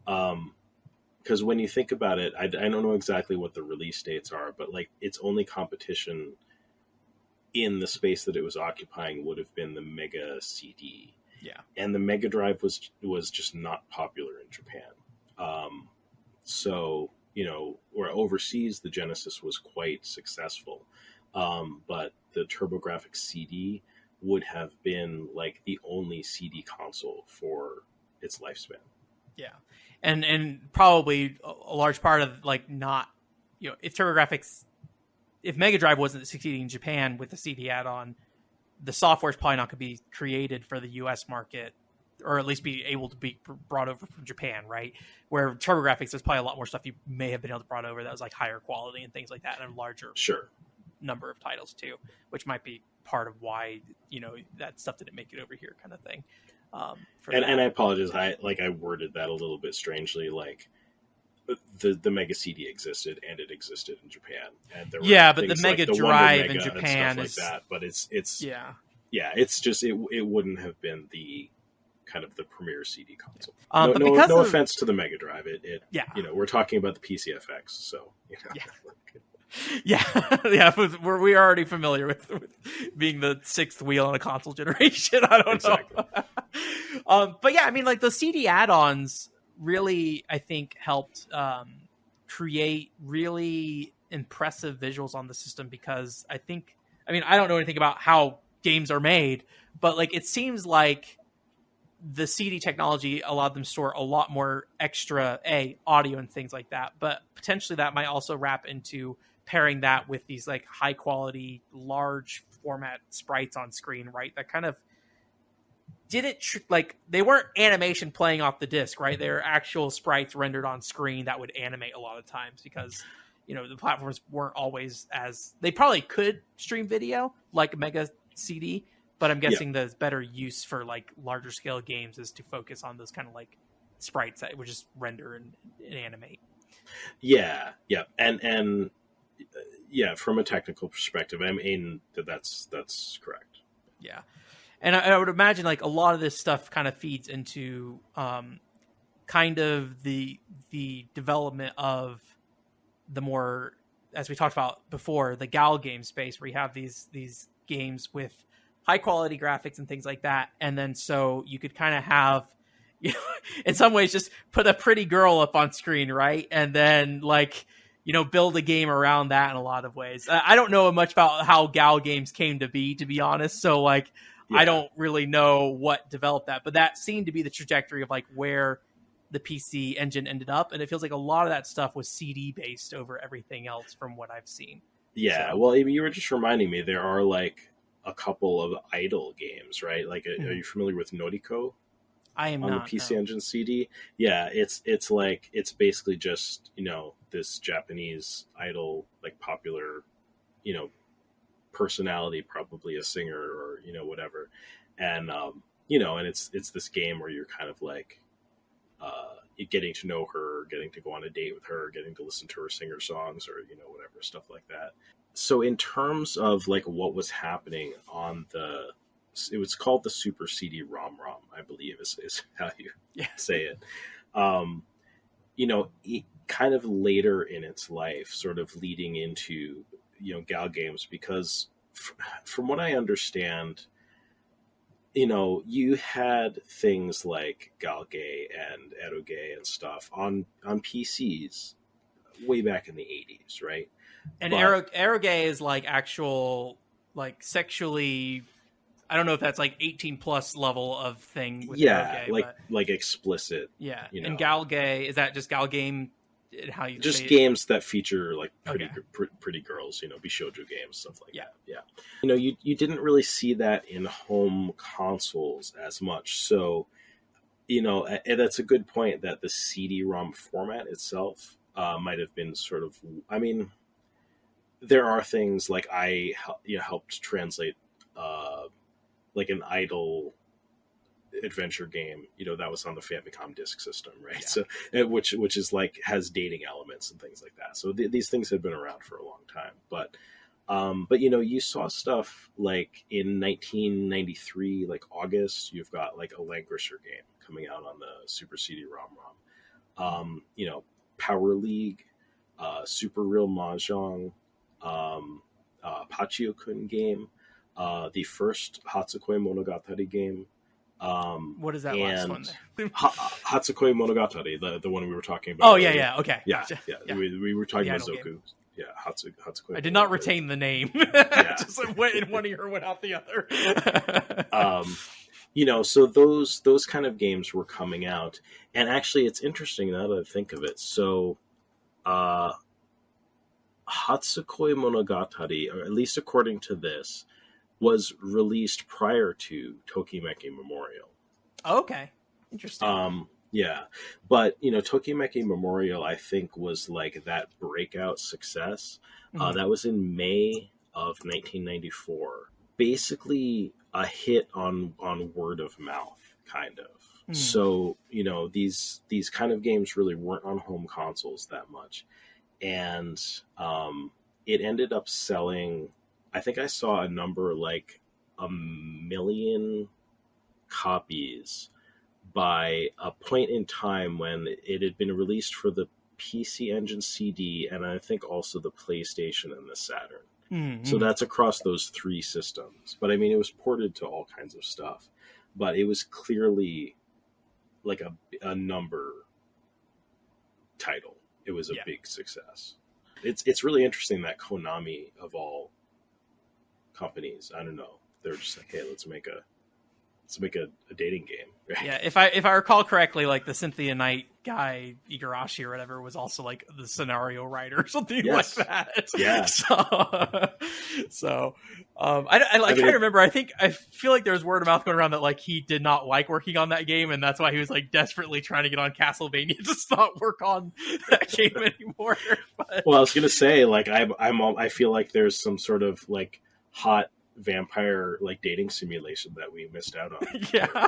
Because when you think about it, I don't know exactly what the release dates are, but like its only competition in the space that it was occupying would have been the Mega CD. Yeah. And the Mega Drive was just not popular in Japan. So, or overseas, the Genesis was quite successful. But the TurboGrafx CD would have been like the only CD console for its lifespan. Yeah. And probably a large part of like not, if TurboGrafx, if Mega Drive wasn't succeeding in Japan with the CD add-on, the software is probably not going to be created for the U.S. market, or at least be able to be brought over from Japan, right? Where TurboGrafx, there's probably a lot more stuff you may have been able to brought over that was like higher quality and things like that, and a larger number of titles too, which might be part of why that stuff didn't make it over here, kind of thing. And I apologize, I worded that a little bit strangely, like. The Mega CD existed, and it existed in Japan, and there were but the Mega like the Drive Mega in Japan is like that. But it's it's just it wouldn't have been the kind of the premier CD console. No offense to the Mega Drive, it we're talking about the PCFX, so we're already familiar with being the sixth wheel in a console generation. I don't know, but yeah, I mean, like the CD add-ons really, I think, helped create really impressive visuals on the system, because I don't know anything about how games are made, but like it seems like the CD technology allowed them to store a lot more extra audio and things like that, but potentially that might also wrap into pairing that with these like high quality, large format sprites on screen, right? That kind of didn't they weren't animation playing off the disc, right? They're actual sprites rendered on screen that would animate a lot of times, because the platforms weren't always they probably could stream video like Mega CD, but I'm guessing the better use for like larger scale games is to focus on those kind of like sprites that would just render and animate. And from a technical perspective, I mean that's correct. Yeah. And I would imagine like a lot of this stuff kind of feeds into kind of the development of the more, as we talked about before, the GAL game space, where you have these games with high quality graphics and things like that. And then so you could kind of have, in some ways, just put a pretty girl up on screen, right? And then build a game around that in a lot of ways. I don't know much about how GAL games came to be honest. So I don't really know what developed that, but that seemed to be the trajectory of like where the PC Engine ended up. And it feels like a lot of that stuff was CD based over everything else from what I've seen. Yeah. So. Well, you were just reminding me, there are like a couple of idle games, right? Like, are you familiar with Noriko? I am on not, the PC no. Engine CD. Yeah. It's basically just, this Japanese idol, like popular, personality, probably a singer or whatever, and and it's this game where you're kind of like you're getting to know her, getting to go on a date with her, getting to listen to her sing her songs, or whatever, stuff like that. So in terms of like what was happening on it was called the Super CD ROM, I believe is how you say it. It kind of later in its life, sort of leading into GAL games, because from what I understand, you had things like Galgame and Eroge and stuff on PCs way back in the 80s, right? And Eroge is like actual like sexually, I don't know if that's like 18 plus level of thing with Eroge, like explicit. And Galgame, is that just Galgame how you just say games that feature like Okay. pretty girls, bishojo games, stuff like Yeah. that. Yeah, you didn't really see that in home consoles as much. So and that's a good point that the CD-ROM format itself might have been sort of. I mean, there are things like I helped translate like an idle adventure game that was on the Famicom disk system, right? Yeah. So which is like has dating elements and things like that. So these things had been around for a long time, but you saw stuff like in 1993, like August, you've got like a Lancashire game coming out on the Super CD-ROM. Power League, Super Real Mahjong, Pachio-kun game, the first Hatsukoi Monogatari game. What is that last one there? Hatsukoi Monogatari, the one we were talking about. Oh, yeah. Okay. Yeah, Gotcha. yeah. We were talking The about idle Zoku. game. Yeah, Hatsukoi. I did not retain the name. Just went in one ear, went out the other. So those kind of games were coming out, and actually, it's interesting now that I think of it. So, Hatsukoi Monogatari, or at least according to this, was released prior to Tokimeki Memorial. Okay, interesting. Yeah, but Tokimeki Memorial, I think, was like that breakout success. Mm-hmm. That was in May of 1994. Basically, a hit on word of mouth, kind of. Mm. So these kind of games really weren't on home consoles that much, and it ended up selling. I think I saw a number like 1 million copies by a point in time when it had been released for the PC Engine CD, and I think also the PlayStation and the Saturn. Mm-hmm. So that's across those 3 systems. But I mean, it was ported to all kinds of stuff. But it was clearly like a number title. It was a big success. It's really interesting that Konami, of all companies, I don't know, they're just like, hey, let's make a dating game. Right? Yeah, if I recall correctly, like the Cynthia Knight guy, Igarashi or whatever, was also like the scenario writer or something like that. Yeah. So I kind of remember. I feel like there was word of mouth going around that like he did not like working on that game, and that's why he was like desperately trying to get on Castlevania to not work on that game anymore. But... Well, I was gonna say, like, I feel like there's some sort of like hot vampire like dating simulation that we missed out on. Yeah.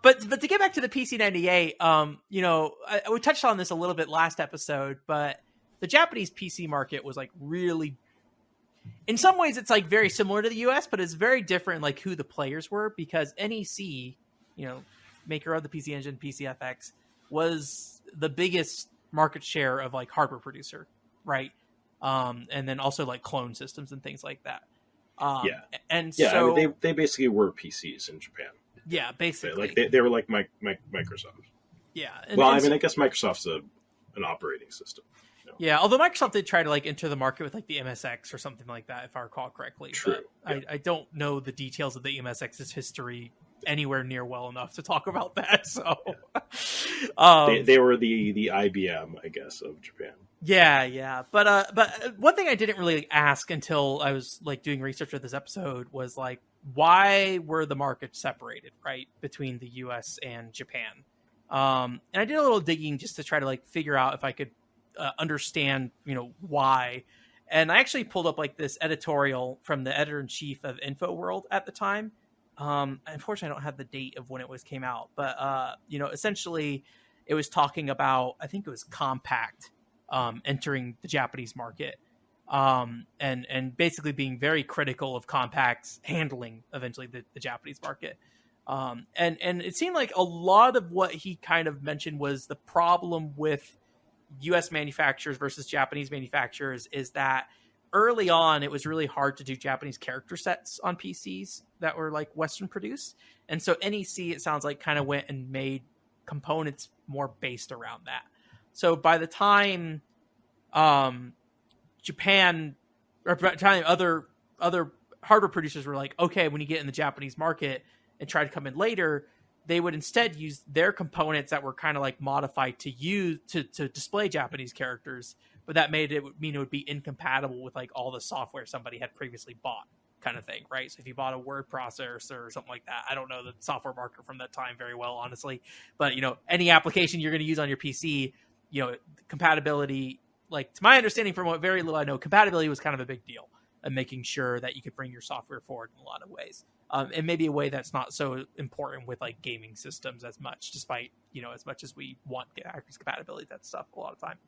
But to get back to the PC98, we touched on this a little bit last episode, but the Japanese PC market was like really, in some ways it's like very similar to the US, but it's very different like who the players were, because NEC, maker of the PC Engine, PCFX, was the biggest market share of like hardware producer, right? And then also like clone systems and things like that. So I mean, they basically were PCs in Japan. Yeah, basically, like they were like Microsoft. Yeah, I guess Microsoft's an operating system. Yeah, although Microsoft did try to like enter the market with like the MSX or something like that, if I recall correctly. True. But I don't know the details of the MSX's history anywhere near well enough to talk about that. So they were the IBM, I guess, of Japan. Yeah. But one thing I didn't really ask until I was like doing research for this episode was like, why were the markets separated, right, between the US and Japan? And I did a little digging just to try to like figure out if I could understand, why. And I actually pulled up like this editorial from the editor-in-chief of InfoWorld at the time. Unfortunately, I don't have the date of when it came out, but essentially it was talking about, I think it was Compact entering the Japanese market, and basically being very critical of Compact's handling eventually the Japanese market. And it seemed like a lot of what he kind of mentioned was the problem with US manufacturers versus Japanese manufacturers is that early on, it was really hard to do Japanese character sets on PCs that were like Western produced. And so NEC, it sounds like, kind of went and made components more based around that. So by the time Japan or by the time other hardware producers were like, okay, when you get in the Japanese market and try to come in later, they would instead use their components that were kind of like modified to use to display Japanese characters, but that made it mean it would be incompatible with like all the software somebody had previously bought, kind of thing, right? So if you bought a word processor or something like that, I don't know the software market from that time very well, honestly, but any application you're going to use on your PC, compatibility, like to my understanding from what very little I know, compatibility was kind of a big deal, and making sure that you could bring your software forward in a lot of ways. And maybe a way that's not so important with like gaming systems as much, despite, as much as we want accuracy compatibility, that stuff a lot of time.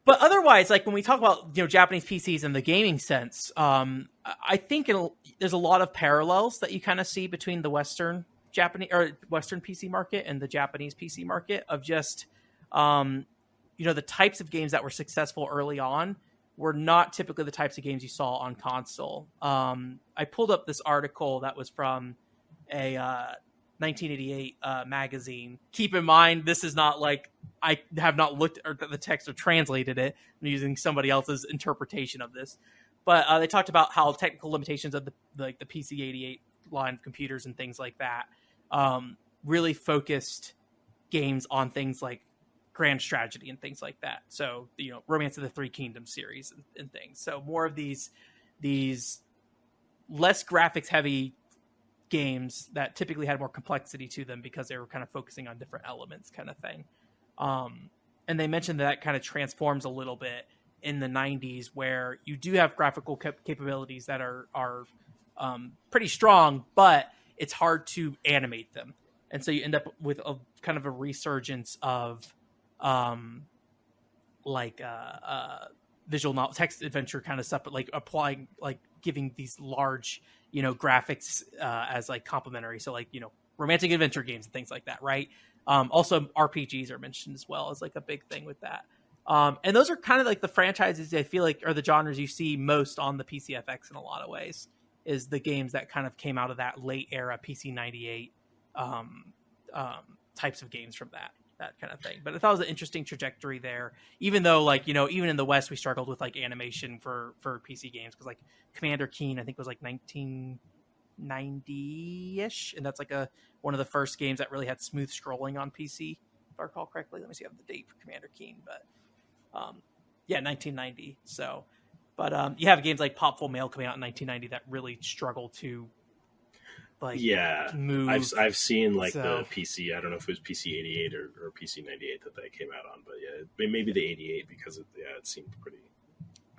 But otherwise, like when we talk about, Japanese PCs in the gaming sense, I think there's a lot of parallels that you kind of see between the Western PC market and the Japanese PC market of just, the types of games that were successful early on were not typically the types of games you saw on console. I pulled up this article that was from a 1988 magazine. Keep in mind, this is not like I have not looked at the text or translated it. I'm using somebody else's interpretation of this. But they talked about how technical limitations of the PC-88 line of computers and things like that really focused games on things like Grand Strategy and things like that. So, Romance of the Three Kingdoms series and things. So more of these less graphics heavy games that typically had more complexity to them because they were kind of focusing on different elements, kind of thing. And they mentioned that kind of transforms a little bit in the 90s, where you do have graphical capabilities that are pretty strong, but it's hard to animate them. And so you end up with a kind of a resurgence of visual novel, text adventure kind of stuff, but like applying, like giving these large, graphics as like complementary. So like, romantic adventure games and things like that, right? Also RPGs are mentioned as well as like a big thing with that. And those are kind of like the franchises I feel like are the genres you see most on the PCFX in a lot of ways, is the games that kind of came out of that late era PC-98 types of games from that kind of thing. But I thought it was an interesting trajectory there, even though like, even in the West, we struggled with like animation for PC games. Cause like Commander Keen, I think was like 1990-ish. And that's like one of the first games that really had smooth scrolling on PC, if I recall correctly. Let me see, I have the date for Commander Keen, but 1990. So, but you have games like Pop Full Mail coming out in 1990 that really struggle to move. I've seen like the PC, I don't know if it was PC-88 or PC-98 that came out on, but yeah, maybe the 88 because it seemed pretty.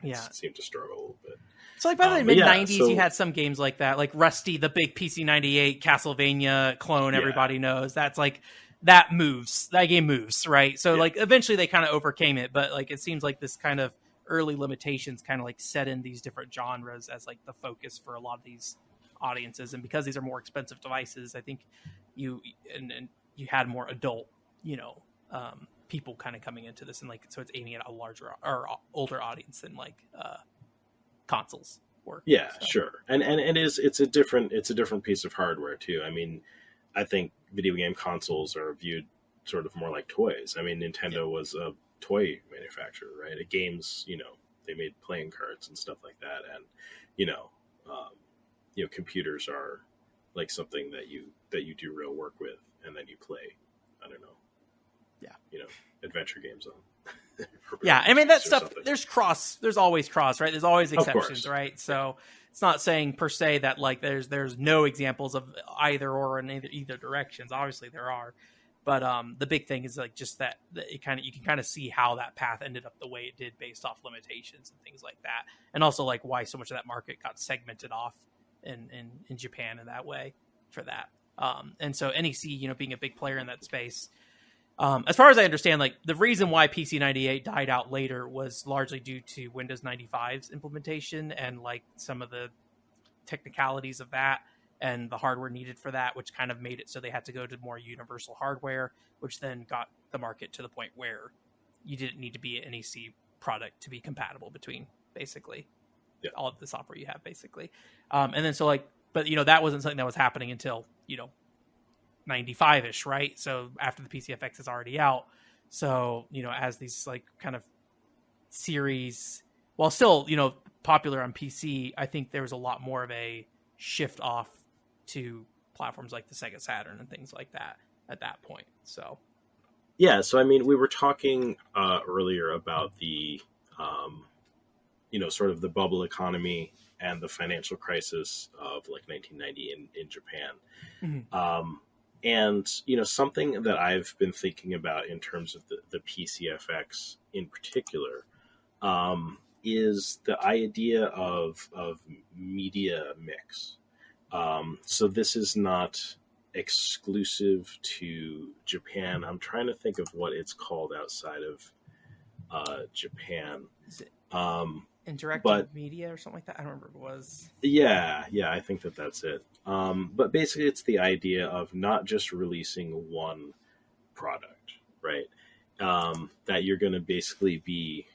It seemed to struggle a little bit. So like by the mid-90s, you had some games like that, like Rusty, the big PC-98 Castlevania clone everybody knows. That's like, that game moves, right? So like eventually they kind of overcame it, but like it seems like this kind of early limitations kind of like set in these different genres as like the focus for a lot of these audiences. And because these are more expensive devices, I think you had more adult, people kind of coming into this, and like so it's aiming at a larger or older audience than like consoles were. Yeah, so. Sure. And it's a different piece of hardware too. I mean, I think video game consoles are viewed sort of more like toys. I mean, Nintendo was a toy manufacturer, right? Games, they made playing cards and stuff like that, and computers are like something that you do real work with, and then you play. I don't know. Yeah. Adventure games on. Yeah, I mean that stuff. Something. There's always cross, right? There's always exceptions, right? So it's not saying per se that like there's no examples of either or in either directions. Obviously there are, but the big thing is like just that you can kind of see how that path ended up the way it did based off limitations and things like that, and also like why so much of that market got segmented off in Japan in that way for that. And so NEC, being a big player in that space. As far as I understand, like the reason why PC-98 died out later was largely due to Windows 95's implementation and like some of the technicalities of that and the hardware needed for that, which kind of made it so they had to go to more universal hardware, which then got the market to the point where you didn't need to be an NEC product to be compatible between basically all of the software you have basically. And then so like, but that wasn't something that was happening until, 95-ish, right? So after the PCFX is already out. So, as these like kind of series, while still, popular on PC, I think there was a lot more of a shift off to platforms like the Sega Saturn and things like that at that point. So yeah, so I mean, we were talking earlier about the sort of the bubble economy and the financial crisis of like 1990 in Japan. mm-hmm. And something that I've been thinking about in terms of the PCFX in particular is the idea of media mix. So this is not exclusive to Japan. I'm trying to think of what it's called outside of Japan. Is it Um, interactive but media or something like that? I don't remember what it was. yeah, I think that's it. But basically, it's the idea of not just releasing one product, right? That you're going to basically be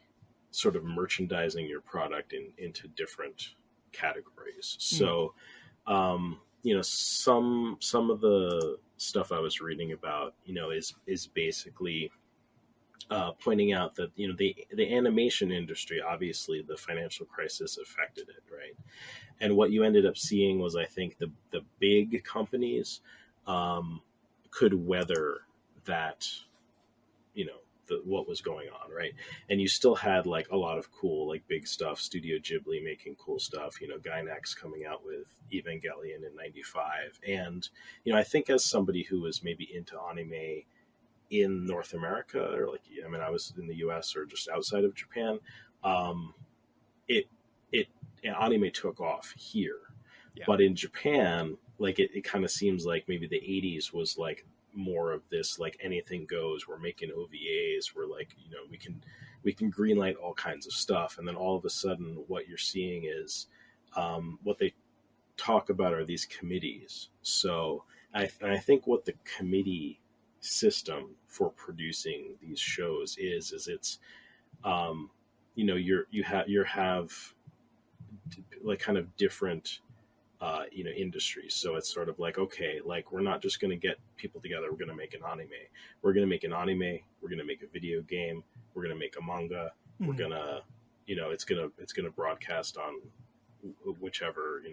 sort of merchandising your product into different categories. So, some of the stuff I was reading about, is basically pointing out that the animation industry, obviously the financial crisis affected it, right? And what you ended up seeing was, I think, the big companies could weather that, what was going on, right? And you still had like a lot of cool, like big stuff, Studio Ghibli making cool stuff, Gainax coming out with Evangelion in '95. And, I think as somebody who was maybe into anime in North America, or like, I mean, I was in the US or just outside of Japan, it anime took off here. Yeah. But in Japan, like it kind of seems like maybe the 80s was like more of this, like anything goes, we're making OVAs, we're like, we can greenlight all kinds of stuff. And then all of a sudden what you're seeing is what they talk about are these committees. So I think what the committee system for producing these shows is it's you have like kind of different industries. So it's sort of like, okay, like we're not just going to get people together, we're going to make an anime, we're going to make a video game, we're going to make a manga, we're going to it's going to broadcast on whichever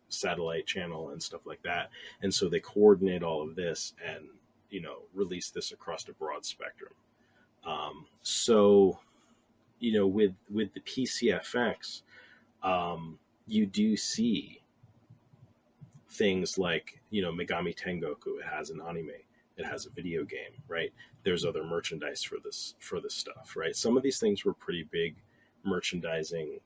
satellite channel and stuff like that. And so they coordinate all of this and release this across a broad spectrum. So with the PCFX, you do see things like Megami Tengoku. It has an anime, it has a video game, right? There's other merchandise for this stuff, right? Some of these things were pretty big merchandising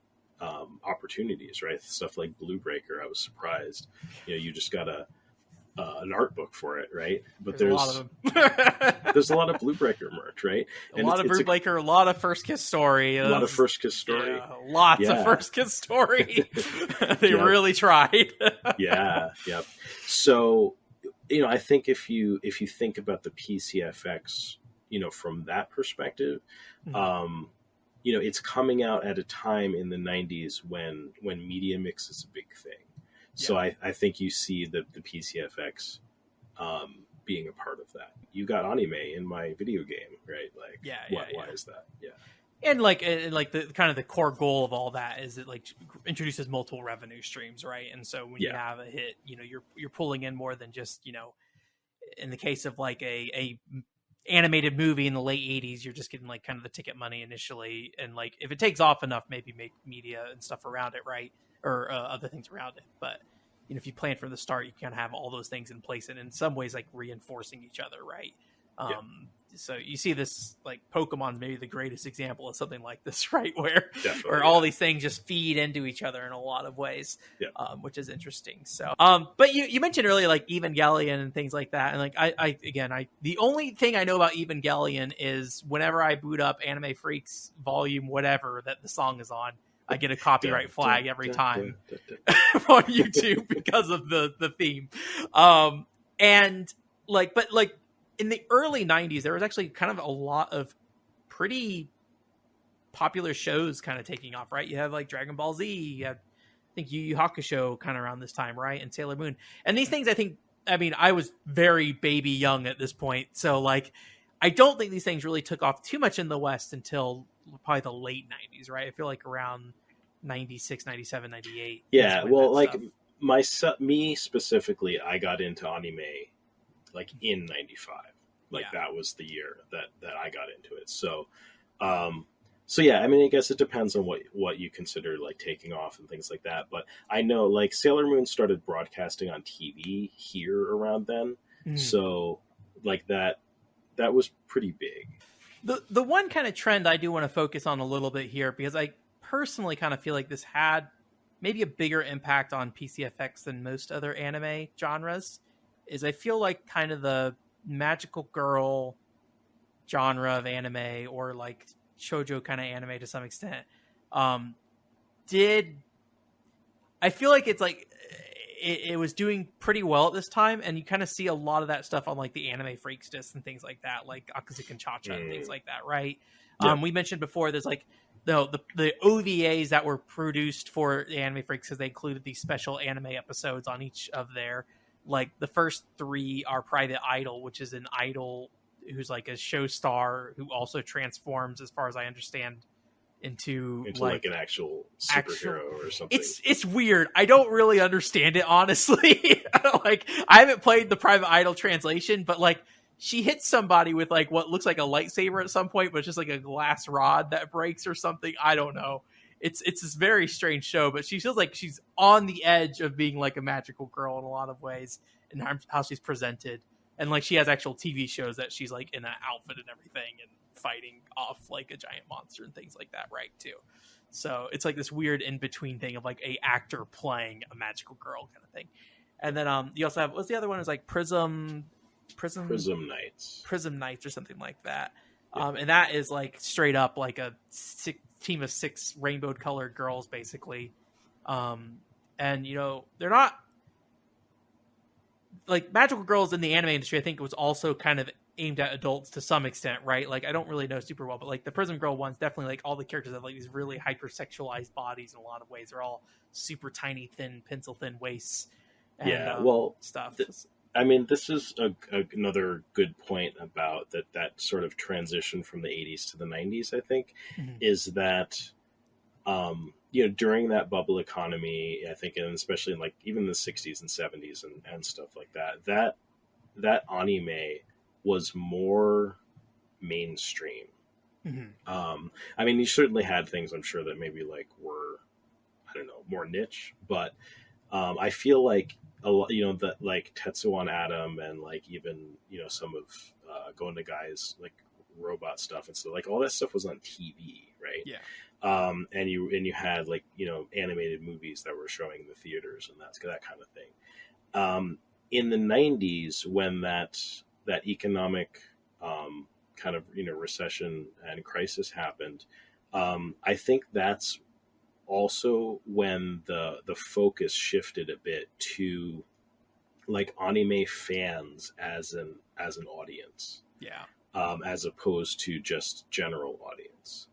opportunities, right? Stuff like Blue Breaker, I was surprised. You just got an art book for it, right? But there's a lot of them. There's a lot of Blue Breaker merch, right? And a lot of Blue Breaker, a lot of First Kiss Story. A lot of First Kiss Story. Yeah, lots of First Kiss Story. They really tried. Yeah. So, I think if you think about the PCFX, from that perspective, it's coming out at a time in the 90s when media mix is a big thing. So I think you see the PCFX being a part of that. You got anime in my video game, right? Like, why is that? Yeah. And like the kind of the core goal of all that is it like introduces multiple revenue streams, right? And so when you have a hit, you're pulling in more than just, in the case of like a animated movie in the late 80s, you're just getting like kind of the ticket money initially, and like if it takes off enough, maybe make media and stuff around it, right? Or other things around it. But if you plan from the start, you can have all those things in place and in some ways like reinforcing each other, right? So you see this, like Pokemon's maybe the greatest example of something like this, right? Where all these things just feed into each other in a lot of ways, which is interesting. So, but you mentioned earlier like Evangelion and things like that, and like I the only thing I know about Evangelion is whenever I boot up Anime Freaks Volume whatever that the song is on, I get a copyright flag every time on YouTube because of the theme. And like, but like in the early 90s, there was actually kind of a lot of pretty popular shows kind of taking off, right? You have like Dragon Ball Z, you have, I think Yu Yu Hakusho kind of around this time, right? And Sailor Moon. And these things, I mean, I was very baby young at this point. So like, I don't think these things really took off too much in the West until probably the late 90s, right? I feel like around 96, 97, 98. Yeah, well, like stuff. Me specifically, I got into anime like in '95. Like Yeah. that was the year that I got into it. Um, so yeah, I mean, I guess it depends on what you consider like taking off and things like that. But I know like Sailor Moon started broadcasting on TV here around then, Mhm. so like that was pretty big. The one kind of trend I do want to focus on a little bit here, because I personally kind of feel like this had maybe a bigger impact on PCFX than most other anime genres, is I feel like kind of the magical girl genre of anime, or like shoujo kind of anime to some extent, um did I feel like it's like it was doing pretty well at this time, and you kind of see a lot of that stuff on like the Anime Freaks discs and things like that, like Akazuki and Cha-Cha and things like that, right? Yeah. We mentioned before there's like the OVAs that were produced for the Anime Freaks, because they included these special anime episodes on each of their, like the first three are Private Idol, which is an idol who's like a show star who also transforms, as far as I understand, into like an actual superhero or something. It's weird. I don't really understand it, honestly. I haven't played the Private Idol translation, but like she hits somebody with like what looks like a lightsaber at some point, but it's just like a glass rod that breaks or something. I don't know. It's this very strange show, but she feels like she's on the edge of being like a magical girl in a lot of ways, and how she's presented. And like she has actual TV shows that she's like in an outfit and everything, and fighting off like a giant monster and things like that, right, too. So it's like this weird in between thing of like a actor playing a magical girl kind of thing. And then you also have, what's the other one, is like Prism Nights or something like that. Yeah. And that is like straight up like a team of 6 rainbow colored girls basically. And you know, they're not like magical girls in the anime industry. I think it was also kind of aimed at adults to some extent, right? Like I don't really know super well, but like the Prism Girl ones, definitely like all the characters have like these really hypersexualized bodies in a lot of ways. They're all super tiny, thin, pencil thin waists. And, stuff. I mean, this is another good point about that sort of transition from the 80s to the 90s, I think, is that, you know, during that bubble economy, I think, and especially in like even the 60s and 70s and stuff like that anime was more mainstream. I mean, you certainly had things, I'm sure, that maybe like were, I don't know, more niche, but I feel like a lot, you know, that like Tetsuwan Atom and like even, you know, some of Go Nagai's like robot stuff and so like all that stuff was on TV, right? Yeah. And you had like, you know, animated movies that were showing in the theaters and that kind of thing. In the 90s, when that economic kind of, you know, recession and crisis happened, I think that's also when the focus shifted a bit to like anime fans as an audience, as opposed to just general audience.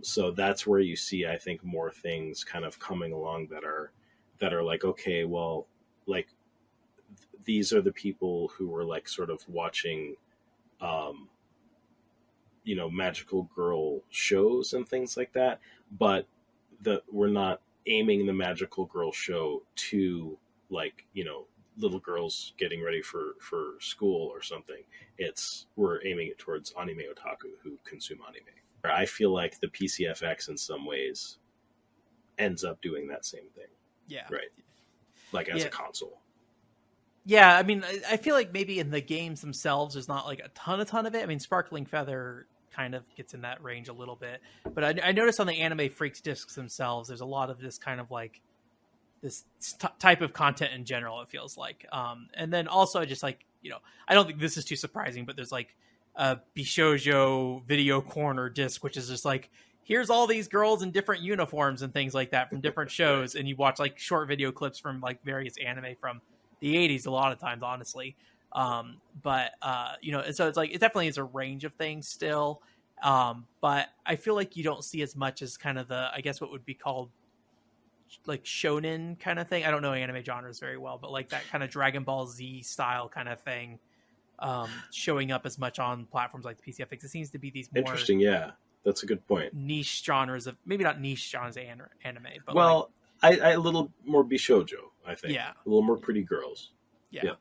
So that's where you see, I think, more things kind of coming along that are like, okay, well, like these are the people who were like sort of watching, you know, magical girl shows and things like that, but we're not aiming the magical girl show to like, you know, little girls getting ready for school or something. We're aiming it towards anime otaku who consume anime. I feel like the PCFX in some ways ends up doing that same thing. Yeah. Right. Like as a console. Yeah, I mean, I feel like maybe in the games themselves, there's not like a ton of it. I mean, Sparkling Feather kind of gets in that range a little bit. But I noticed on the Anime Freaks discs themselves, there's a lot of this kind of like this type of content in general, it feels like. And then also just like, you know, I don't think this is too surprising, but there's like a Bishoujo Video Corner disc, which is just like, here's all these girls in different uniforms and things like that from different shows. And you watch like short video clips from like various anime from the 80s a lot of times, honestly. But you know, so it's like, it definitely is a range of things still. But I feel like you don't see as much as kind of the, I guess what would be called like shonen kind of thing. I don't know anime genres very well, but like that kind of Dragon Ball Z style kind of thing, showing up as much on platforms like the PCFX. It seems to be these more interesting. Yeah, that's a good point. Niche genres of, maybe not niche genres of anime, but well, a little more bishojo, I think. Yeah. A little more pretty girls. Yeah.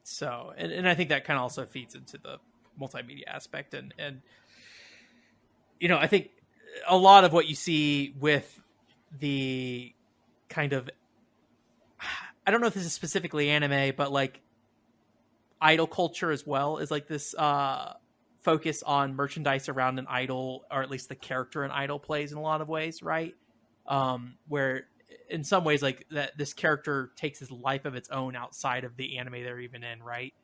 So, and I think that kind of also feeds into the multimedia aspect. And, I think a lot of what you see with the kind of, I don't know if this is specifically anime, but like idol culture as well is like this, focus on merchandise around an idol, or at least the character an idol plays in a lot of ways, right? Where in some ways like that this character takes his life of its own outside of the anime they're even in, right?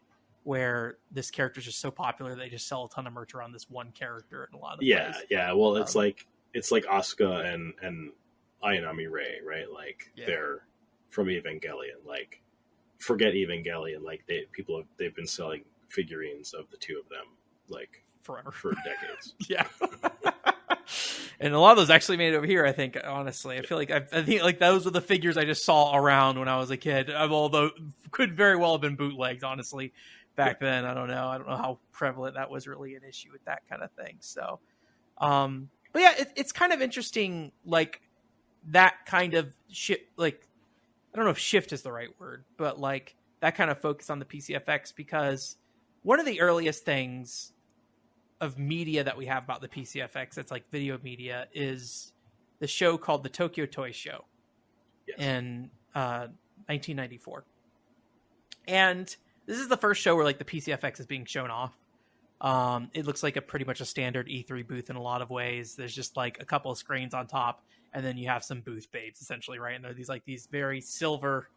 Where this character is just so popular they just sell a ton of merch around this one character in a lot of ways. Yeah. Well, it's like Asuka and Ayanami Rei, right? Like they're from Evangelion. Like forget Evangelion. Like they've been selling figurines of the two of them like forever, for decades. Yeah. And a lot of those actually made it over here, I think, honestly. I feel like I think like those were the figures I just saw around when I was a kid, although could very well have been bootlegged, honestly, back then. I don't know how prevalent that was really an issue with that kind of thing. So, but yeah, it's kind of interesting, like that kind of shift, like, I don't know if shift is the right word, but like that kind of focus on the PCFX, because one of the earliest things of media that we have about the PCFX that's like video media is the show called the Tokyo Toy Show in 1994. And this is the first show where like the PCFX is being shown off. It looks like pretty much a standard E3 booth in a lot of ways. There's just like a couple of screens on top, and then you have some booth babes essentially, right? And they're these very silver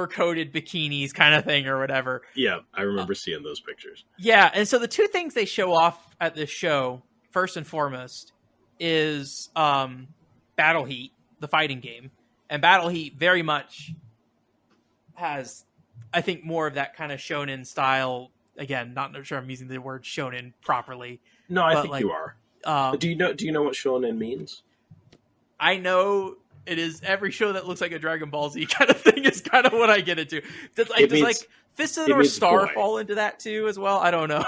coated bikinis kind of thing or whatever. Yeah, I remember seeing those pictures. Yeah, and so the two things they show off at this show, first and foremost, is Battle Heat, the fighting game. And Battle Heat very much has, I think, more of that kind of shonen style. Again, not sure I'm using the word shonen properly. No, I think like, you are. Do you know what shonen means? I know it is every show that looks like a Dragon Ball Z kind of thing is kind of what I get into. Does like Fist of the North Star fall into that too as well? I don't know.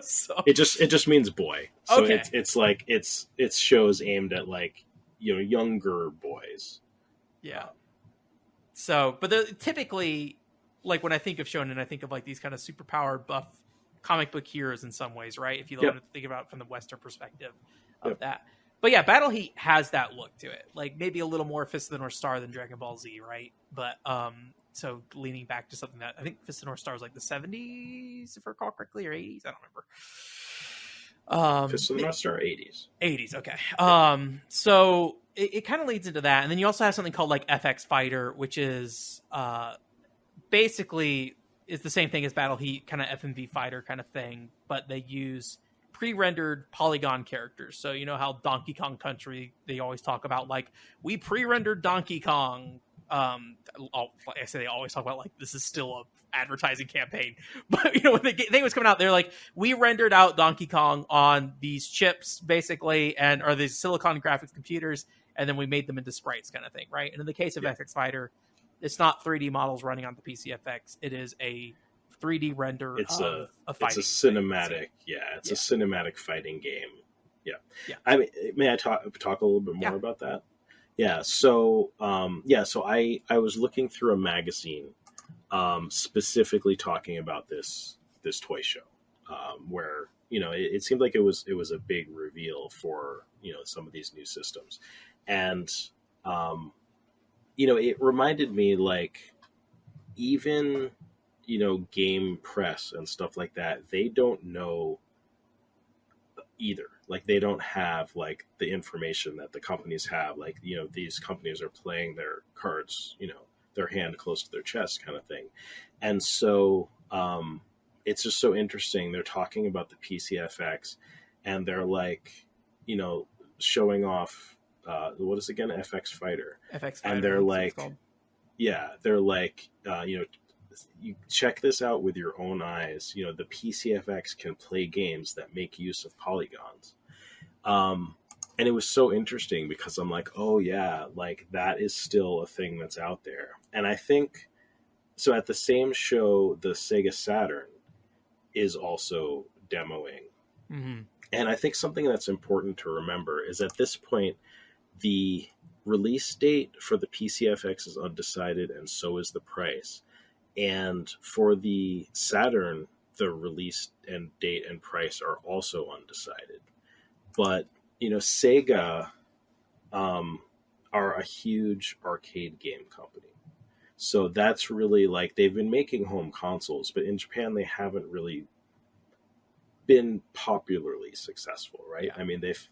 So. It just means boy. So okay. It's like it's shows aimed at like younger boys. Yeah. So, but typically, like when I think of shonen, I think of like these kind of super powered buff comic book heroes in some ways, right? If you think about it from the Western perspective of that. But yeah, Battle Heat has that look to it. Like maybe a little more Fist of the North Star than Dragon Ball Z, right? But so leaning back to something that I think Fist of the North Star was like the 70s, if I recall correctly, or 80s. I don't remember. Fist of the North Star 80s. 80s, okay. So it kind of leads into that. And then you also have something called like FX Fighter, which is basically is the same thing as Battle Heat, kind of FMV fighter kind of thing, but they use pre-rendered polygon characters. So you know how Donkey Kong Country, they always talk about like, we pre-rendered Donkey Kong. Like I say, they always talk about like this is still a advertising campaign, but when the thing was coming out, they're like, we rendered out Donkey Kong on these chips basically, or these silicon graphics computers, and then we made them into sprites kind of thing, right? And in the case of FX Fighter, it's not 3D models running on the PCFX. It is a 3D render it's of a It's fighting a cinematic, a cinematic fighting game. Yeah. I mean, may I talk a little bit more about that? Yeah. So, so I was looking through a magazine, specifically talking about this toy show, where it seemed like it was a big reveal for some of these new systems, and it reminded me like even game press and stuff like that, they don't know either. Like they don't have like the information that the companies have. Like, these companies are playing their cards, their hand close to their chest kind of thing. And so it's just so interesting. They're talking about the PCFX and they're like, showing off, what is it again? FX Fighter. And they're like, they're like, you check this out with your own eyes. The PCFX can play games that make use of polygons. And it was so interesting because I'm like, oh yeah, like that is still a thing that's out there. And I think, so at the same show, the Sega Saturn is also demoing. Mm-hmm. And I think something that's important to remember is at this point, the release date for the PCFX is undecided, and so is the price. And for the Saturn, the release and date and price are also undecided. But Sega are a huge arcade game company. So that's really like, they've been making home consoles, but in Japan they haven't really been popularly successful, right? Yeah. I mean, they've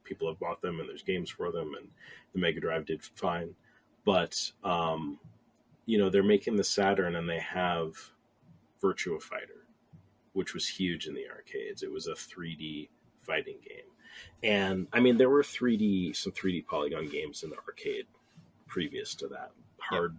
people have bought them and there's games for them, and the Mega Drive did fine. But they're making the Saturn, and they have Virtua Fighter, which was huge in the arcades. It was a 3D fighting game. And I mean, there were some 3D polygon games in the arcade previous to that. Hard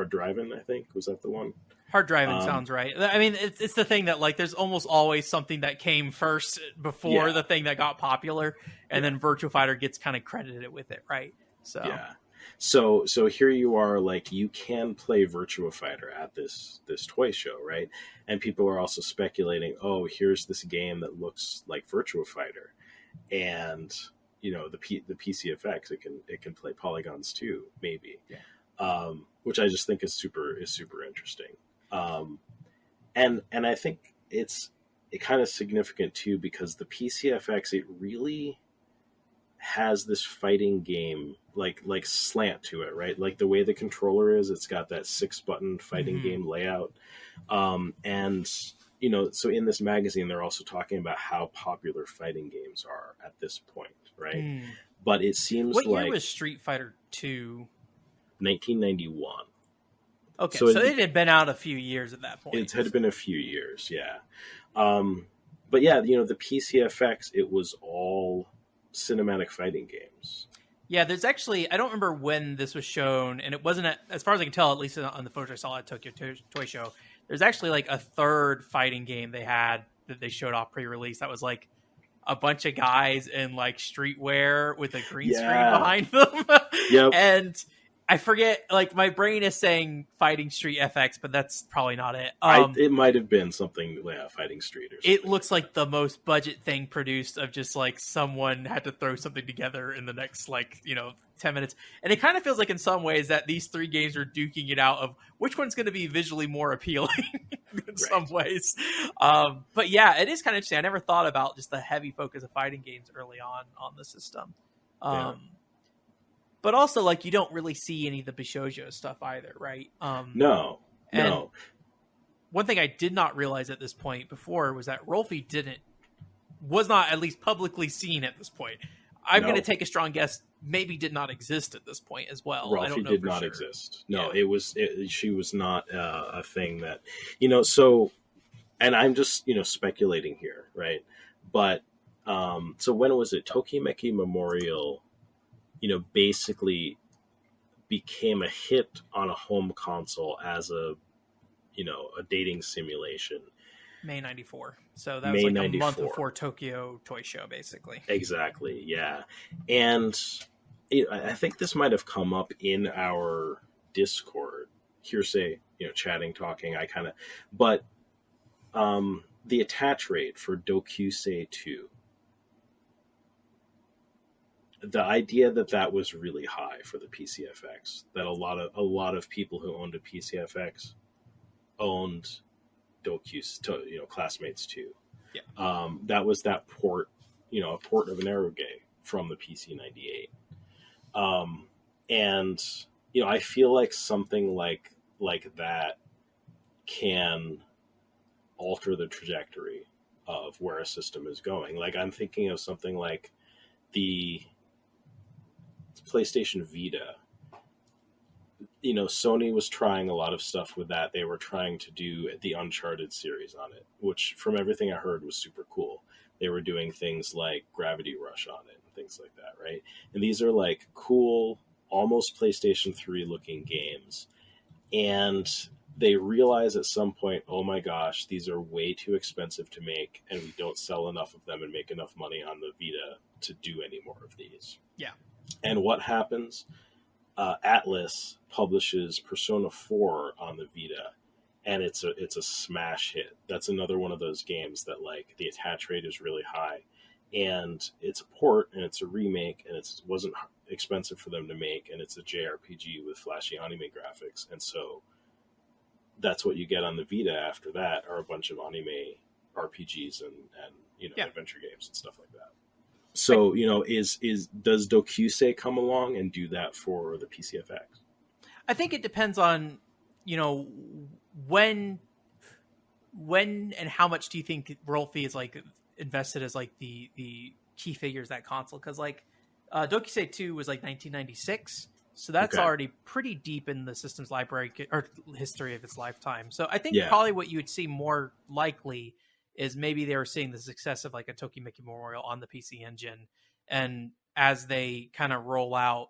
Driving, I think, was that the one? Hard Driving sounds right. I mean, it's the thing that, like, there's almost always something that came first before the thing that got popular, and then Virtua Fighter gets kind of credited with it, right? So yeah. So here you are, like, you can play Virtua Fighter at this toy show, right? And people are also speculating, oh, here's this game that looks like Virtua Fighter, and the PCFX, it can play polygons too, maybe. Yeah. Which I just think is super interesting. And I think it kind of significant too, because the PCFX, it really has this fighting game like slant to it, right? Like the way the controller is, it's got that 6-button fighting game layout. And so in this magazine, they're also talking about how popular fighting games are at this point, right? But it seems what like... year was Street Fighter 2? 1991. Okay, so it had been out a few years at that point. It had been a few years, yeah. But yeah, the PCFX, it was all cinematic fighting games. Yeah, there's actually, I don't remember when this was shown, and it wasn't, as far as I can tell, at least on the photos I saw at Tokyo Toy Show, there's actually like a third fighting game they had that they showed off pre-release that was like a bunch of guys in like streetwear with a green screen behind them. Yep. And I forget, like, my brain is saying Fighting Street FX, but that's probably not it. It might have been something, Fighting Street or something. It looks like the most budget thing produced, of just like someone had to throw something together in the next 10 minutes. And it kind of feels like in some ways that these three games are duking it out of which one's going to be visually more appealing in some ways. But yeah, it is kind of interesting. I never thought about just the heavy focus of fighting games early on the system. But also, like, you don't really see any of the Bishoujo stuff either, right? No. One thing I did not realize at this point before was that Rolfie was not at least publicly seen at this point. I'm going to take a strong guess, maybe did not exist at this point as well. Rolfie I don't know did for not sure. exist. No, she was not a thing that, so, and I'm just, speculating here, right? But, so when was it? Tokimeki Memorial, basically became a hit on a home console as a dating simulation. May 94. So that was like 94. A month before Tokyo Toy Show, basically. Exactly, yeah. And I think this might have come up in our Discord. Hearsay, chatting, talking, but the attach rate for Dokusei 2, the idea that was really high for the PCFX, that a lot of people who owned a PCFX owned Classmates 2. Yeah. That was that port, a port of an Eroge from the PC-98. And I feel like something like that can alter the trajectory of where a system is going. Like, I'm thinking of something like the PlayStation Vita. Sony was trying a lot of stuff with that. They were trying to do the Uncharted series on it, which from everything I heard was super cool. They were doing things like Gravity Rush on it and things like that, right? And these are like cool, almost PlayStation 3 looking games. And they realize at some point, oh my gosh, these are way too expensive to make, and we don't sell enough of them and make enough money on the Vita to do any more of these. Yeah. And what happens? Atlas publishes Persona 4 on the Vita, and it's a smash hit. That's another one of those games that, like, the attach rate is really high, and it's a port and it's a remake, and it wasn't expensive for them to make, and it's a JRPG with flashy anime graphics, and so that's what you get on the Vita after that are a bunch of anime RPGs and adventure games and stuff like that. So, does Dokusei come along and do that for the PCFX? I think it depends on, when and how much do you think Rolfie is like invested as like the key figures that console? Because like Dokusei 2 was like 1996, so that's already pretty deep in the system's library or history of its lifetime. So I think probably what you would see more likely is maybe they were seeing the success of like a Tokimeki Memorial on the PC Engine, and as they kind of roll out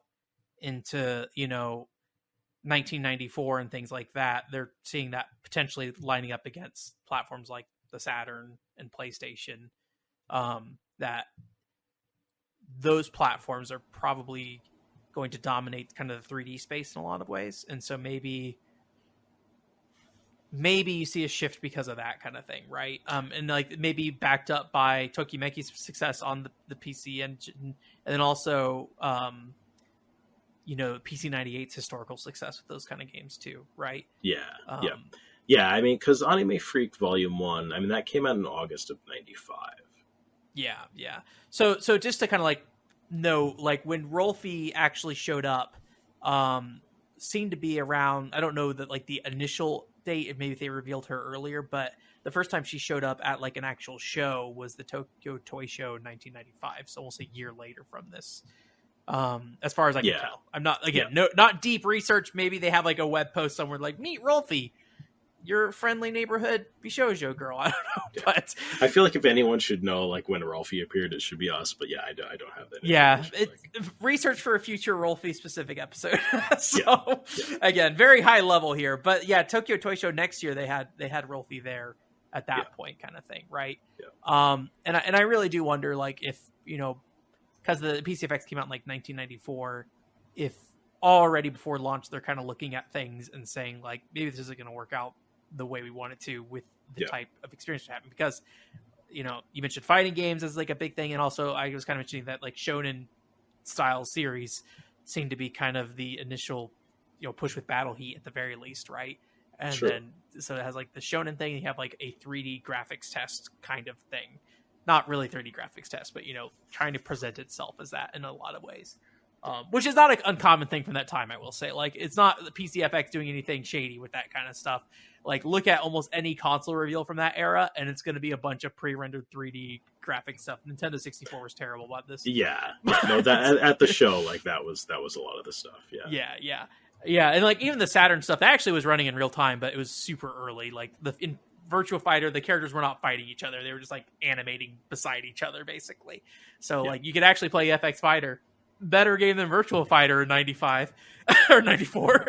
into 1994 and things like that, they're seeing that potentially lining up against platforms like the Saturn and PlayStation, that those platforms are probably going to dominate kind of the 3D space in a lot of ways. And so maybe you see a shift because of that kind of thing, right? And like maybe backed up by Tokimeki's success on the PC Engine, and then also PC 98's historical success with those kind of games too, right? Yeah. I mean, because Anime Freak Volume 1, I mean, that came out in August of 95. Yeah. So just to kind of like know, like when Rolfie actually showed up, seemed to be around, I don't know that like the initial date, maybe they revealed her earlier, but the first time she showed up at like an actual show was the Tokyo Toy Show in 1995, so almost a year later from this. As far as I can tell. I'm not, not deep research. Maybe they have like a web post somewhere like, meet Rolfie, your friendly neighborhood Bishoujo girl. I don't know, but I feel like if anyone should know like when Rolfie appeared, it should be us. But I don't have that. Yeah, research for a future Rolfie specific episode. Again, very high level here, but yeah, Tokyo Toy Show next year they had Rolfie there at that point, kind of thing, right? Yeah. And I really do wonder, like, if because the PCFX came out in like 1994, if already before launch they're kind of looking at things and saying like maybe this isn't going to work out the way we want it to with the type of experience to happen, because you mentioned fighting games as like a big thing, and also I was kind of mentioning that like shonen style series seem to be kind of the initial push with Battle Heat at the very least, right? And then so it has like the shonen thing, you have like a 3D graphics test kind of thing, not really 3D graphics test, but trying to present itself as that in a lot of ways. Which is not an uncommon thing from that time, I will say. Like, it's not the PCFX doing anything shady with that kind of stuff. Like, look at almost any console reveal from that era, and it's going to be a bunch of pre-rendered 3D graphic stuff. Nintendo 64 was terrible about this. Yeah. No, that at the show, like that was a lot of the stuff. Yeah, and like even the Saturn stuff, that actually was running in real time, but it was super early. Like in Virtua Fighter, the characters were not fighting each other; they were just like animating beside each other, basically. So like you could actually play FX Fighter. Better game than Virtual Fighter in 95 or 94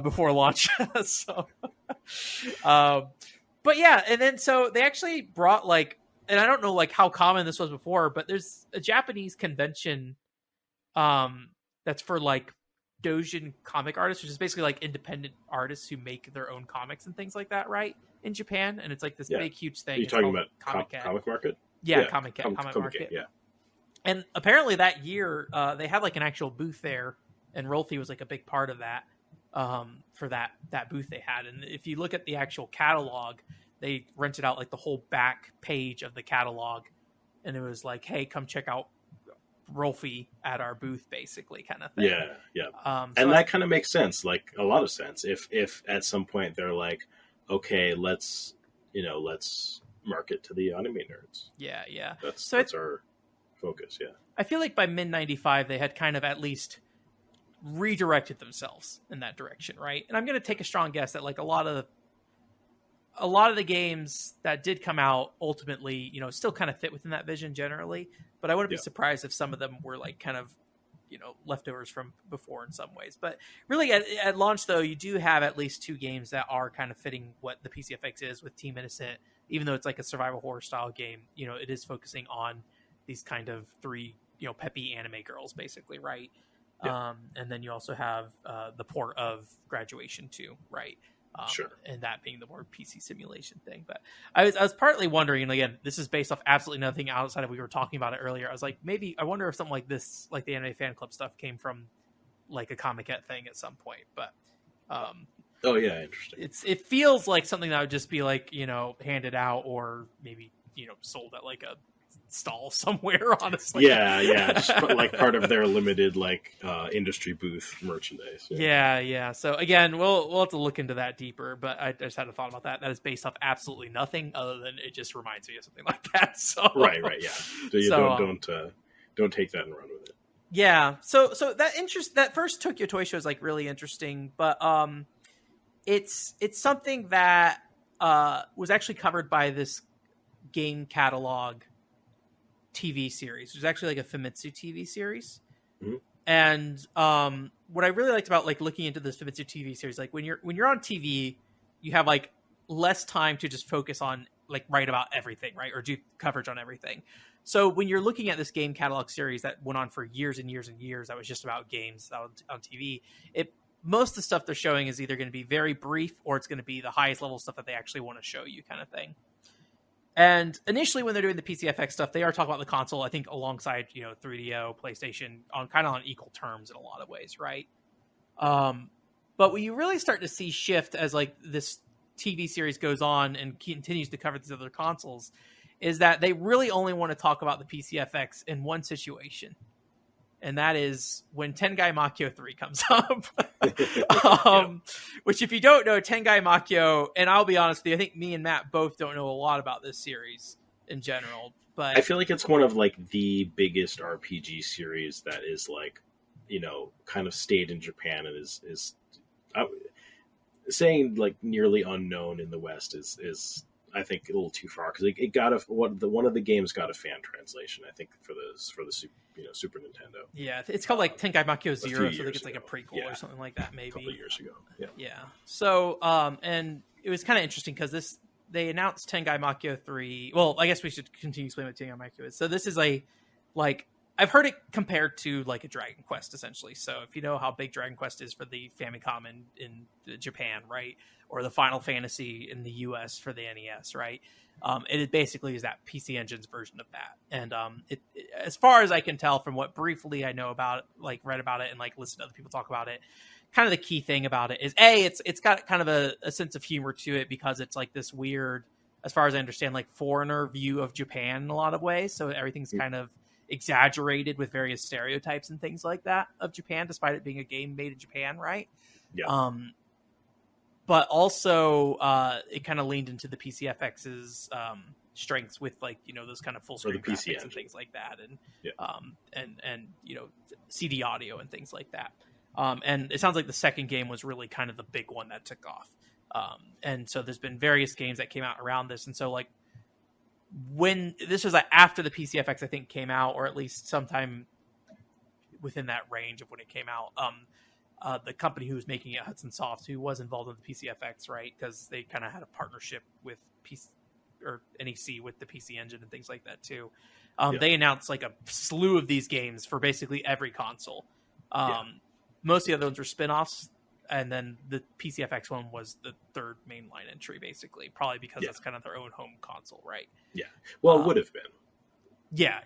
before launch. But yeah, and then so they actually brought like, and I don't know like how common this was before, but there's a Japanese convention that's for like doujin comic artists, which is basically like independent artists who make their own comics and things like that, right? In Japan, and it's like this big huge thing. Are you talking about Comic Market? Yeah, Comic Market. Yeah. And apparently that year, they had like an actual booth there, and Rolfie was like a big part of that, for that booth they had. And if you look at the actual catalog, they rented out like the whole back page of the catalog, and it was like, hey, come check out Rolfie at our booth, basically, kind of thing. Yeah. And that kind of makes sense, like a lot of sense. If at some point they're like, okay, let's market to the anime nerds. Yeah. That's our focus. Yeah, I feel like by mid 95 they had kind of at least redirected themselves in that direction, right? And I'm going to take a strong guess that like a lot of the games that did come out ultimately still kind of fit within that vision generally, but I wouldn't be surprised if some of them were like kind of leftovers from before in some ways. But really at launch though, you do have at least two games that are kind of fitting what the PCFX is, with Team Innocent, even though it's like a survival horror style game, it is focusing on these kind of three, peppy anime girls, basically, right? And then you also have the port of Graduation 2, right? Sure. And that being the more PC simulation thing. But I was partly wondering, and again, this is based off absolutely nothing outside of, we were talking about it earlier. I was like, maybe I wonder if something like this, like the Anime Fan Club stuff, came from like a Comic-Con thing at some point. But oh yeah, interesting. It feels like something that would just be like, handed out, or maybe sold at like a stall somewhere, honestly. Yeah, just like part of their limited industry booth merchandise. Yeah. So again, we'll have to look into that deeper, but I just had a thought about that. That is based off absolutely nothing other than it just reminds me of something like that. So right, yeah. So don't take that and run with it. Yeah. So that first Tokyo Toy Show is like really interesting, but it's something that was actually covered by this game catalog TV series. It was actually like a Famitsu TV series. Mm-hmm. And what I really liked about like looking into this Famitsu TV series, like when you're on TV, you have like less time to just focus on like write about everything, right? Or do coverage on everything. So when you're looking at this game catalog series that went on for years and years and years, that was just about games on TV, most of the stuff they're showing is either going to be very brief, or it's going to be the highest level stuff that they actually want to show you, kind of thing. And initially, when they're doing the PCFX stuff, they are talking about the console, I think, alongside 3DO, PlayStation, on equal terms in a lot of ways, right? But what you really start to see shift as like this TV series goes on and continues to cover these other consoles is that they really only want to talk about the PCFX in one situation. And that is when Tengai Makyo 3 comes up. Which, if you don't know, Tengai Makyo, and I'll be honest with you, I think me and Matt both don't know a lot about this series in general. But I feel like it's one of like the biggest RPG series that is like, kind of stayed in Japan and is saying like nearly unknown in the West is I think a little too far, because it got one of the games got a fan translation, I think, for the Super Nintendo. Yeah, it's called like Tenkai Makyo Zero, so I think it's like a prequel or something like that, maybe. A couple of years ago. Yeah. So, and it was kind of interesting because they announced Tengai Makyo 3. Well, I guess we should continue explaining what Tengai Makyo is. So this is I've heard it compared to like a Dragon Quest, essentially. So if you know how big Dragon Quest is for the Famicom in Japan, right? Or the Final Fantasy in the US for the NES, right? It basically is that PC Engine's version of that. And it, as far as I can tell from what briefly I know about it, like read about it and like listened to other people talk about it, kind of the key thing about it is it's got kind of a sense of humor to it, because it's like this weird, as far as I understand, like foreigner view of Japan in a lot of ways. So everything's kind of exaggerated with various stereotypes and things like that of Japan, despite it being a game made in Japan, right? Yeah. But also, it kind of leaned into the PCFX's strengths with like those kind of full screen graphics and things like that, and CD audio and things like that. And it sounds like the second game was really kind of the big one that took off. And so there's been various games that came out around this, and so like when this was like after the PCFX I think came out, or at least sometime within that range of when it came out. The company who was making it, Hudson Soft, who was involved in the PCFX, right? Because they kind of had a partnership with NEC with the PC Engine and things like that too. They announced like a slew of these games for basically every console. Most of the other ones were spin-offs, and then the PCFX one was the third mainline entry, basically, probably because that's kind of their own home console, right? Yeah. Well, it would have been. Yeah.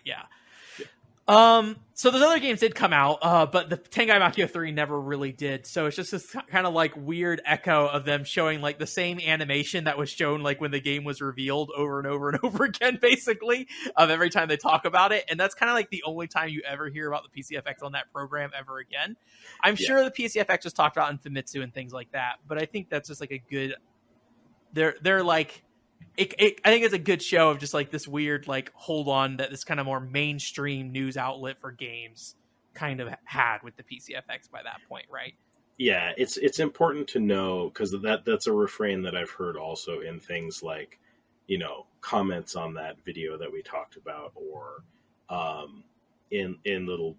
So those other games did come out, but the Tengai Makyo 3 never really did. So it's just this kind of like weird echo of them showing like the same animation that was shown like when the game was revealed over and over and over again, basically, of every time they talk about it. And that's kind of like the only time you ever hear about the PCFX on that program ever again. I'm sure the PCFX was talked about in Famitsu and things like that, but I think that's just like a good, they're like, I think it's a good show of just like this weird like hold on that this kind of more mainstream news outlet for games kind of had with the PCFX by that point, right? Yeah, it's important to know, because that's a refrain that I've heard also in things like comments on that video that we talked about, or in little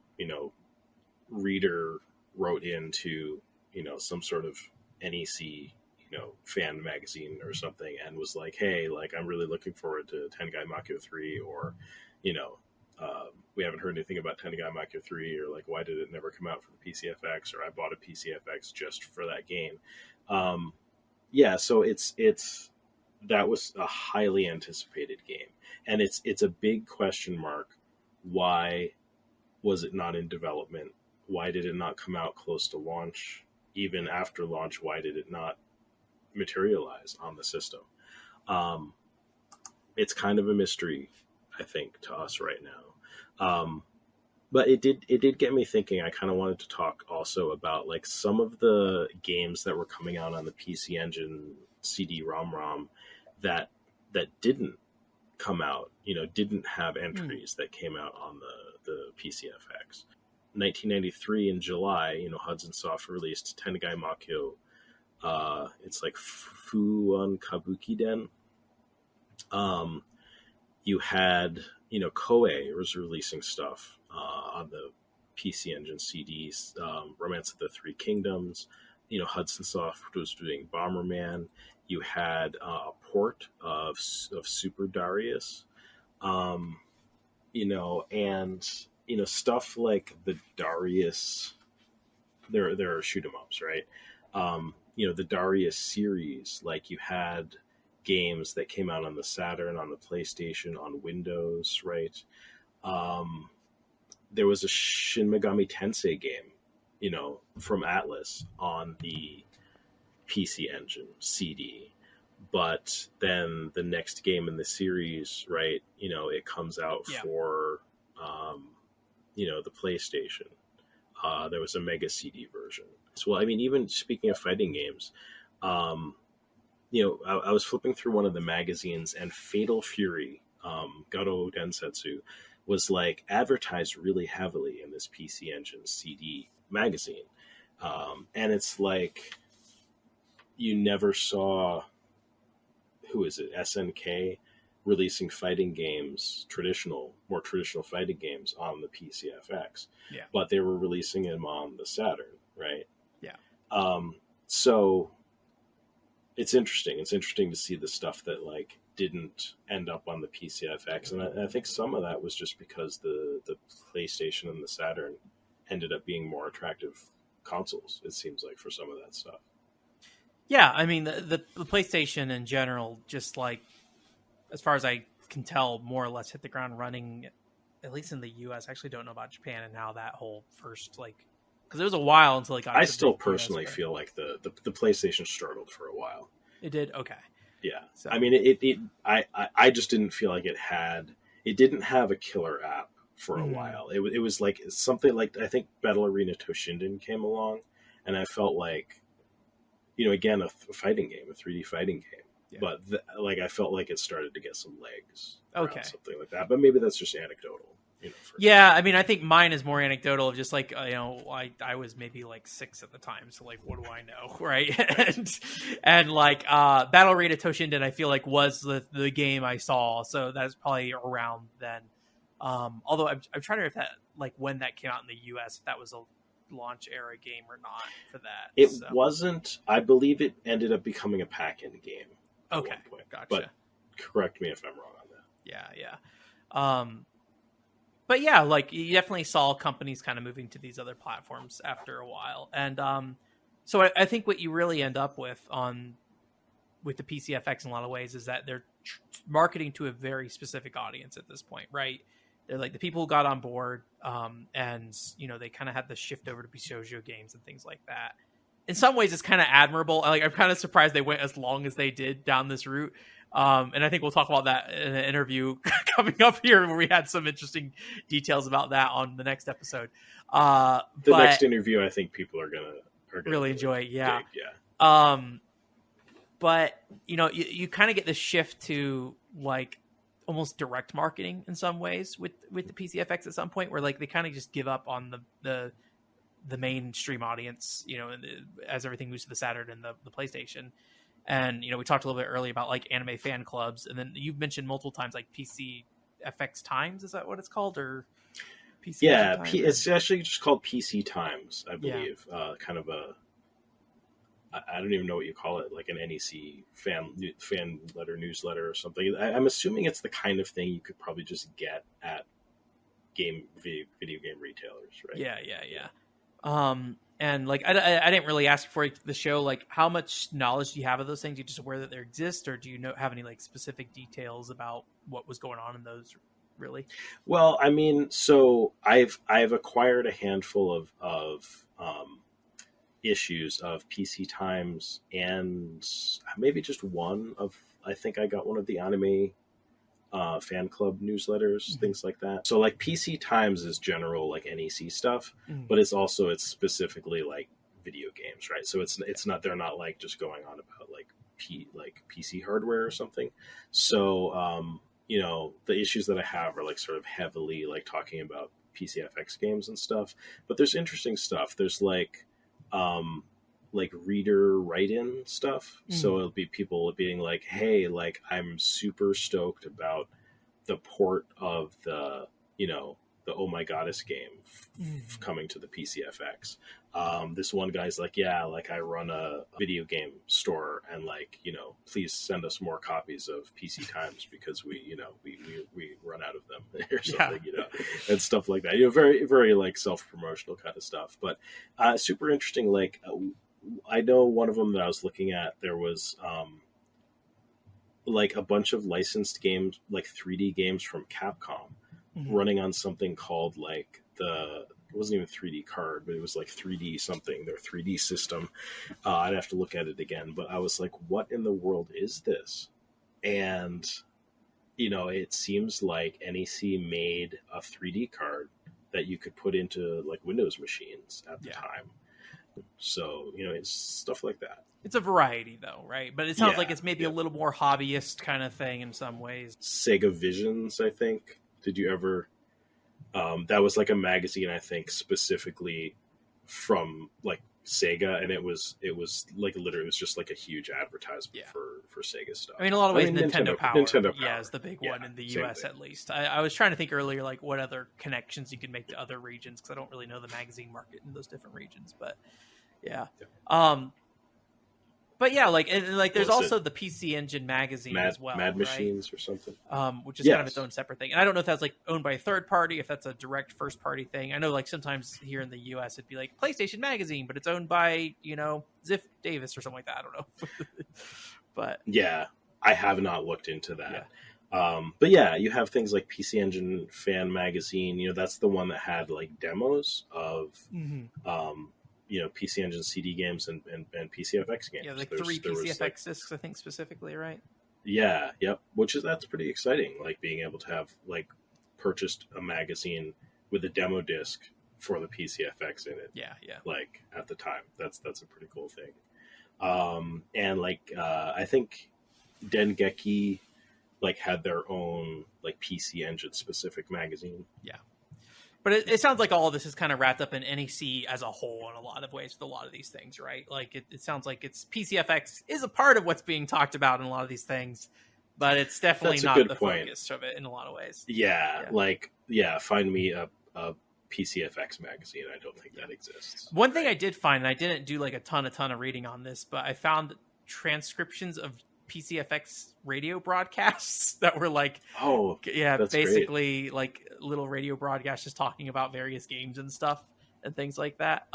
reader wrote into some sort of NEC fan magazine or something, and was like, hey, like I'm really looking forward to Tengai Makyo 3, or we haven't heard anything about Tengai Makyo 3, or like why did it never come out for the PCFX, or I bought a PCFX just for that game. yeah, so it's that was a highly anticipated game, and it's a big question mark. Why was it not in development? Why did it not come out close to launch? Even after launch, why did it not materialize on the system? Um, it's kind of a mystery, I think, to us right now. But it did get me thinking. I kind of wanted to talk also about like some of the games that were coming out on the PC Engine CD-ROM that didn't come out, didn't have entries that came out on the PCFX. 1993 in July, Hudson Soft released Tengai Makyo. It's like Fuon Kabuki Den. You had, Koei was releasing stuff on the PC Engine CDs, Romance of the Three Kingdoms. Hudson Soft was doing Bomberman. You had a port of Super Darius, and stuff like the Darius. There are shoot 'em ups, right? The Darius series, like you had games that came out on the Saturn, on the PlayStation, on Windows, right? There was a Shin Megami Tensei game, from Atlas on the PC Engine CD. But then the next game in the series, right, it comes out for, the PlayStation. There was a Mega CD version. So, well, I mean, even speaking of fighting games, I was flipping through one of the magazines, and Fatal Fury, Garo Densetsu, was like advertised really heavily in this PC Engine CD magazine. And it's like you never saw, who is it, SNK releasing fighting games, more traditional fighting games on the PCFX. Yeah. But they were releasing them on the Saturn, right? Yeah. So it's interesting. It's interesting to see the stuff that like didn't end up on the PCFX, and I think some of that was just because the PlayStation and the Saturn ended up being more attractive consoles. It seems like for some of that stuff. Yeah, I mean the PlayStation in general, just like as far as I can tell, more or less hit the ground running, at least in the US. I actually don't know about Japan and how that whole first because it was a while until it got. I still personally feel like the PlayStation struggled for a while. It did? Okay. Yeah. So. I mean, I just didn't feel like it didn't have a killer app for a while. It was like something like, I think Battle Arena Toshinden came along, and I felt like, again, a fighting game, a 3D fighting game. Yeah. But I felt like it started to get some legs. Okay. Something like that. But maybe that's just anecdotal. I mean, I think mine is more anecdotal of just like, I was maybe like 6 at the time. So like, what do I know? Right. and like, Battle Arena Toshinden, I feel like was the game I saw. So that's probably around then. Although I'm trying to remember if that, like when that came out in the US, if that was a launch era game or not for that. It wasn't, I believe it ended up becoming a pack-in game. Okay. At one point. Gotcha. But correct me if I'm wrong on that. Yeah. But yeah, like you definitely saw companies kind of moving to these other platforms after a while. And so I think what you really end up with the PCFX in a lot of ways is that they're marketing to a very specific audience at this point, right? They're like the people who got on board, and they kind of had the shift over to Bishoujo games and things like that. In some ways, it's kind of admirable. Like I'm kind of surprised they went as long as they did down this route. And I think we'll talk about that in an interview coming up here, where we had some interesting details about that on the next episode. Next interview, I think people are gonna really enjoy. Yeah. Dig, yeah. But you kind of get this shift to like almost direct marketing in some ways with the PCFX at some point, where like they kind of just give up on the mainstream audience, as everything moves to the Saturn and the PlayStation. And, we talked a little bit earlier about like anime fan clubs. And then you've mentioned multiple times, like PCFX Times. Is that what it's called? Or PC? Yeah. It's actually just called PC Times, I believe. Yeah. Kind of I don't even know what you call it, like an NEC fan letter, newsletter or something. I'm assuming it's the kind of thing you could probably just get at video game retailers, right? Yeah. And like, I didn't really ask for the show, like how much knowledge do you have of those things? You just aware that they exist, or do you have any like specific details about what was going on in those? Really? Well, I mean, so I've acquired a handful of issues of PC Times, and maybe just one of, I think I got one of the anime fan club newsletters, things like that. So like PC Times is general like NEC stuff, but it's specifically like video games, right? So it's not, they're not like just going on about like PC hardware or something. So you know, the issues that I have are like sort of heavily like talking about PCFX games and stuff, but there's interesting stuff. There's like reader write-in stuff. So it'll be people being like, hey, like I'm super stoked about the port of the, you know, the Oh My Goddess game coming to the PCFX. This one guy's like, yeah, like I run a video game store, and like, you know, please send us more copies of PC Times because we, you know, we run out of them or something, you know, and stuff like that. You know, very, very like self-promotional kind of stuff, but super interesting. Like, I know one of them that I was looking at, there was like a bunch of licensed games, like 3D games from Capcom, running on something called like it wasn't even 3D card, but it was like 3D something, their 3D system. I'd have to look at it again, but I was like, what in the world is this? And, you know, it seems like NEC made a 3D card that you could put into like Windows machines at the time. So, you know, it's stuff like that. It's a variety though, right? But it sounds like it's maybe a little more hobbyist kind of thing in some ways. Sega Visions, I think. Did you ever... that was like a magazine, I think, specifically from like Sega, and it was like literally, it was just like a huge advertisement for Sega stuff. I mean, a lot of ways, Nintendo Power, is the big one in the US thing. at least. I was trying to think earlier, like what other connections you could make to other regions, because I don't really know the magazine market in those different regions, but But yeah, like there's also the PC Engine magazine as well, Mad Machines or something, which is kind of its own separate thing. And I don't know if that's like owned by a third party, if that's a direct first party thing. I know like sometimes here in the US it'd be like PlayStation Magazine, but it's owned by, you know, Ziff Davis or something like that. I don't know, but yeah, I have not looked into that. But yeah, you have things like PC Engine Fan Magazine. You know, that's the one that had like demos of you know, PC Engine CD games and PCFX games. Yeah, like three PCFX discs, I think, specifically, right? Yeah, yep. That's pretty exciting. Like being able to have like purchased a magazine with a demo disc for the PCFX in it. Yeah. Like at the time, that's a pretty cool thing. And like I think Dengeki like had their own like PC Engine specific magazine. Yeah. But it sounds like all of this is kind of wrapped up in NEC as a whole in a lot of ways with a lot of these things, right? Like it sounds like it's PCFX is a part of what's being talked about in a lot of these things, but it's definitely not the focus of it in a lot of ways. Yeah. Find me a PCFX magazine. I don't think that exists. One thing I did find, and I didn't do like a ton of reading on this, but I found transcriptions of PCFX radio broadcasts that were like, basically great. Like little radio broadcasts just talking about various games and stuff and things like that.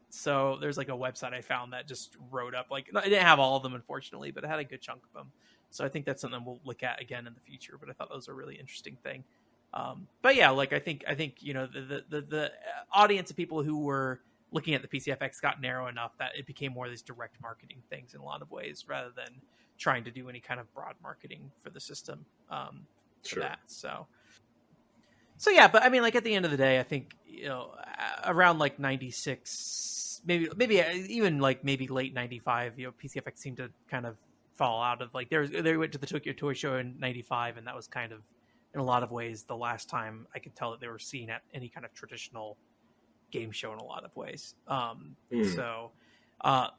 So there's like a website I found that just wrote up, like, I didn't have all of them, unfortunately, but it had a good chunk of them. So I think that's something we'll look at again in the future, but I thought that was a really interesting thing. But yeah, like I think, you know, the audience of people who were looking at the PCFX got narrow enough that it became more of these direct marketing things in a lot of ways, rather than trying to do any kind of broad marketing for the system for that. So yeah, but I mean, like at the end of the day, I think, you know, around like 96, maybe even like maybe late 95, you know, PCFX seemed to kind of fall out of like, they went to the Tokyo Toy Show in 95, and that was kind of, in a lot of ways, the last time I could tell that they were seen at any kind of traditional game show in a lot of ways. So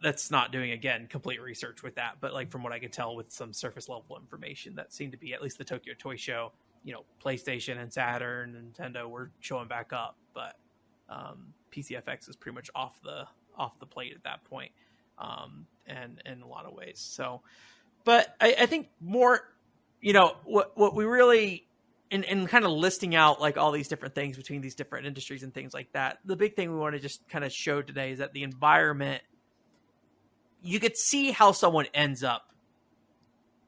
that's not doing, again, complete research with that, but like from what I could tell with some surface level information, that seemed to be at least the Tokyo Toy Show. You know, PlayStation and Saturn and Nintendo were showing back up, but PCFX is pretty much off the plate at that point, and in a lot of ways. So, but I think more, you know, what we really and kind of listing out like all these different things between these different industries and things like that. The big thing we want to just kind of show today is that the environment, you could see how someone ends up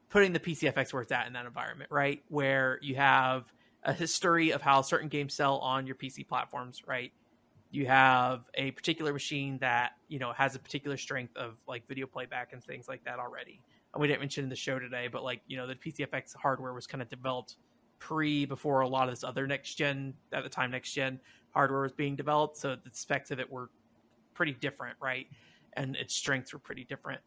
putting the PCFX where it's at in that environment, right? Where you have a history of how certain games sell on your PC platforms, right? You have a particular machine that, you know, has a particular strength of like video playback and things like that already. And we didn't mention in the show today, but like, you know, the PCFX hardware was kind of developed before a lot of this other next gen hardware was being developed. So the specs of it were pretty different, right? And its strengths were pretty different.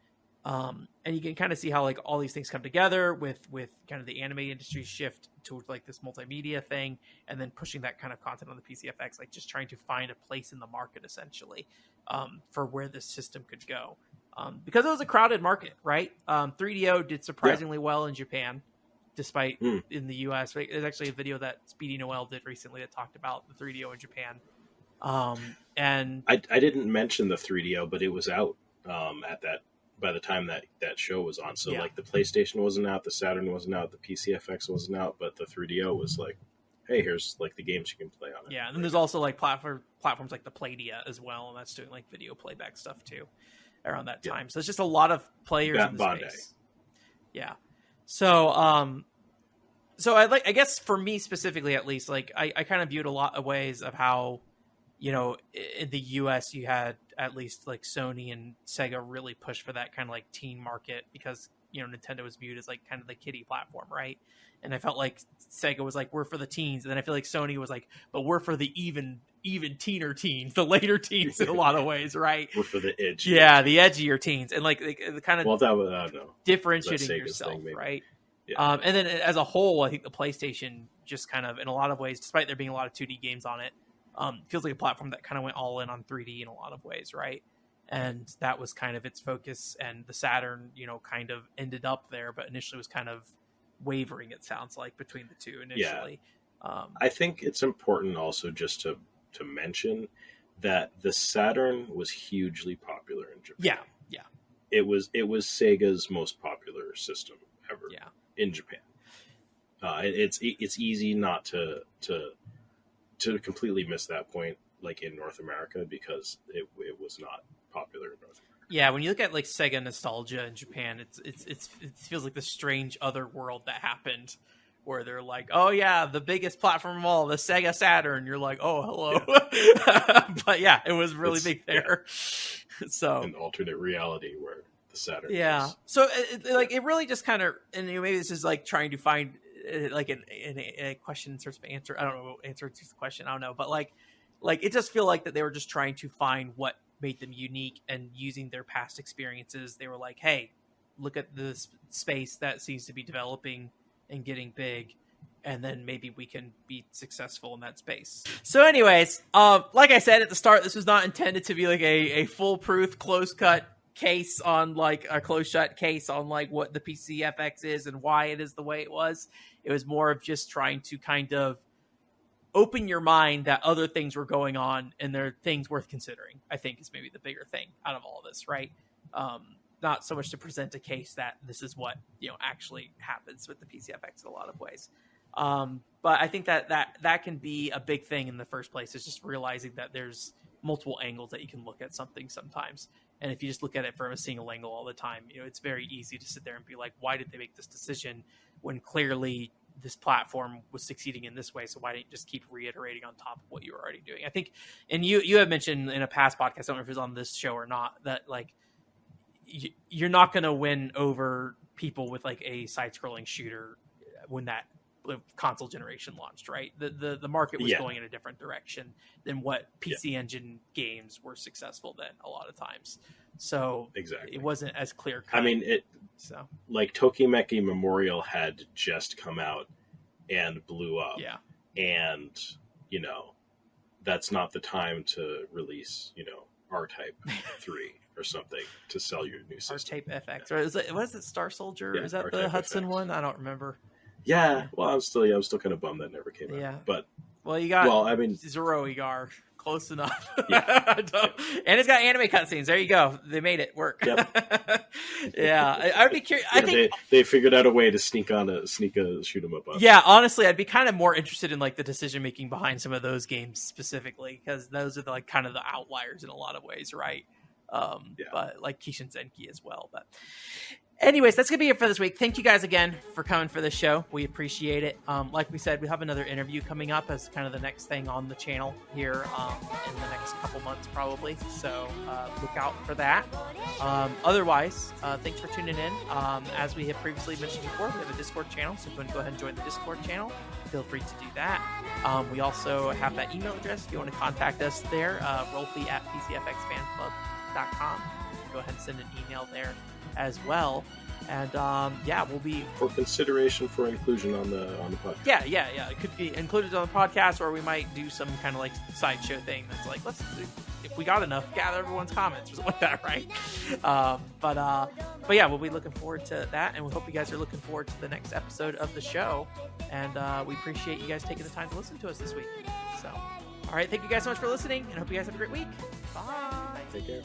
And you can kind of see how like all these things come together with kind of the anime industry shift to like this multimedia thing, and then pushing that kind of content on the PCFX, like just trying to find a place in the market essentially, for where this system could go. Because it was a crowded market, right? 3DO did surprisingly well in Japan, despite in the US. There's actually a video that Speedy Noel did recently that talked about the 3DO in Japan. And I didn't mention the 3DO, but it was out at that by the time that show was on. So like the PlayStation wasn't out, the Saturn wasn't out, the PCFX wasn't out, but the 3DO was like, hey, here's like the games you can play on it. Yeah, and then there's also like platforms like the Playdia as well, and that's doing like video playback stuff too around that time. So it's just a lot of players in the space. Yeah. So so I guess for me specifically, at least, like I kind of viewed a lot of ways of how, you know, in the US you had at least like Sony and Sega really push for that kind of like teen market, because, you know, Nintendo was viewed as like kind of the kiddie platform, right? And I felt like Sega was like, we're for the teens, and then I feel like Sony was like, but we're for the even teener teens, the later teens in a lot of ways, right? We're for the edge. Yeah, the edgier teens, and like the kind of that was, I don't know, differentiating yourself, thing, right? Yeah. And then as a whole, I think the PlayStation just kind of, in a lot of ways, despite there being a lot of 2D games on it, feels like a platform that kind of went all in on 3D in a lot of ways, right? And that was kind of its focus, and the Saturn, you know, kind of ended up there, but initially was kind of wavering, it sounds like, between the two initially. Yeah. I think it's important also just to mention that the Saturn was hugely popular in Japan. Yeah. It was Sega's most popular system ever in Japan. It's easy not to completely miss that point, like in North America, because it was not popular in North America. Yeah, when you look at like Sega nostalgia in Japan, it feels like the strange other world that happened, where they're like, oh yeah, the biggest platform of all, the Sega Saturn. You're like, oh hello, but yeah, it was really big there. Yeah. So an alternate reality where the Saturn. Yeah, was... so it really just kind of, and maybe this is like trying to find like a question sort of answer. I don't know, answer to the question. I don't know, but like it just feel like that they were just trying to find what made them unique, and using their past experiences, they were like, hey, look at this space that seems to be developing and getting big, and then maybe we can be successful in that space. So anyways, like I said at the start, this was not intended to be like a foolproof close-cut case on like a close-shut case on like what the PCFX is and why it is the way it was. It was more of just trying to kind of open your mind that other things were going on, and there are things worth considering, I think, is maybe the bigger thing out of all of this, right? Not so much to present a case that this is what, you know, actually happens with the PCFX in a lot of ways. But I think that can be a big thing in the first place, is just realizing that there's multiple angles that you can look at something sometimes. And if you just look at it from a single angle all the time, you know, it's very easy to sit there and be like, why did they make this decision when clearly this platform was succeeding in this way? So why didn't you just keep reiterating on top of what you were already doing? I think, and you have mentioned in a past podcast, I don't know if it was on this show or not, that like you're not going to win over people with like a side-scrolling shooter when that console generation launched, right? The market was going in a different direction than what PC Engine games were successful then a lot of times. So exactly, it wasn't as clear cut. I mean, like Tokimeki Memorial had just come out and blew up. Yeah. And, you know, that's not the time to release, you know, R-Type 3 or something to sell your new system. R-Type FX. Or was it Star Soldier? Yeah, is that R-Type the Hudson FX. one? I don't remember. Yeah. Well, I'm still kind of bummed that never came out. But well, you got I mean, Zero Egar. Close enough. Yeah. And it's got anime cutscenes. There you go. They made it work. Yep. Yeah, I'd be curious. I think they figured out a way to sneak a shoot 'em up. Yeah, honestly, I'd be kind of more interested in like the decision making behind some of those games specifically, because those are like kind of the outliers in a lot of ways, right? But like Kishin Zenki as well. But anyways, that's gonna be it for this week. Thank you guys again for coming for the show. We appreciate it. Like we said, we have another interview coming up as kind of the next thing on the channel here in the next couple months probably. So look out for that. Otherwise, thanks for tuning in. As we have previously mentioned before, we have a Discord channel, so if you want to go ahead and join the Discord channel, feel free to do that. We also have that email address if you want to contact us there, rolfie@pcfxfanclub.com. Go ahead and send an email there as well. And we'll be for consideration for inclusion on the podcast. Yeah. It could be included on the podcast, or we might do some kind of like sideshow thing that's like, let's, if we got enough, gather everyone's comments or something like that, right? But yeah, we'll be looking forward to that, and we hope you guys are looking forward to the next episode of the show. And we appreciate you guys taking the time to listen to us this week. So, all right, thank you guys so much for listening, and hope you guys have a great week. Bye. Take care.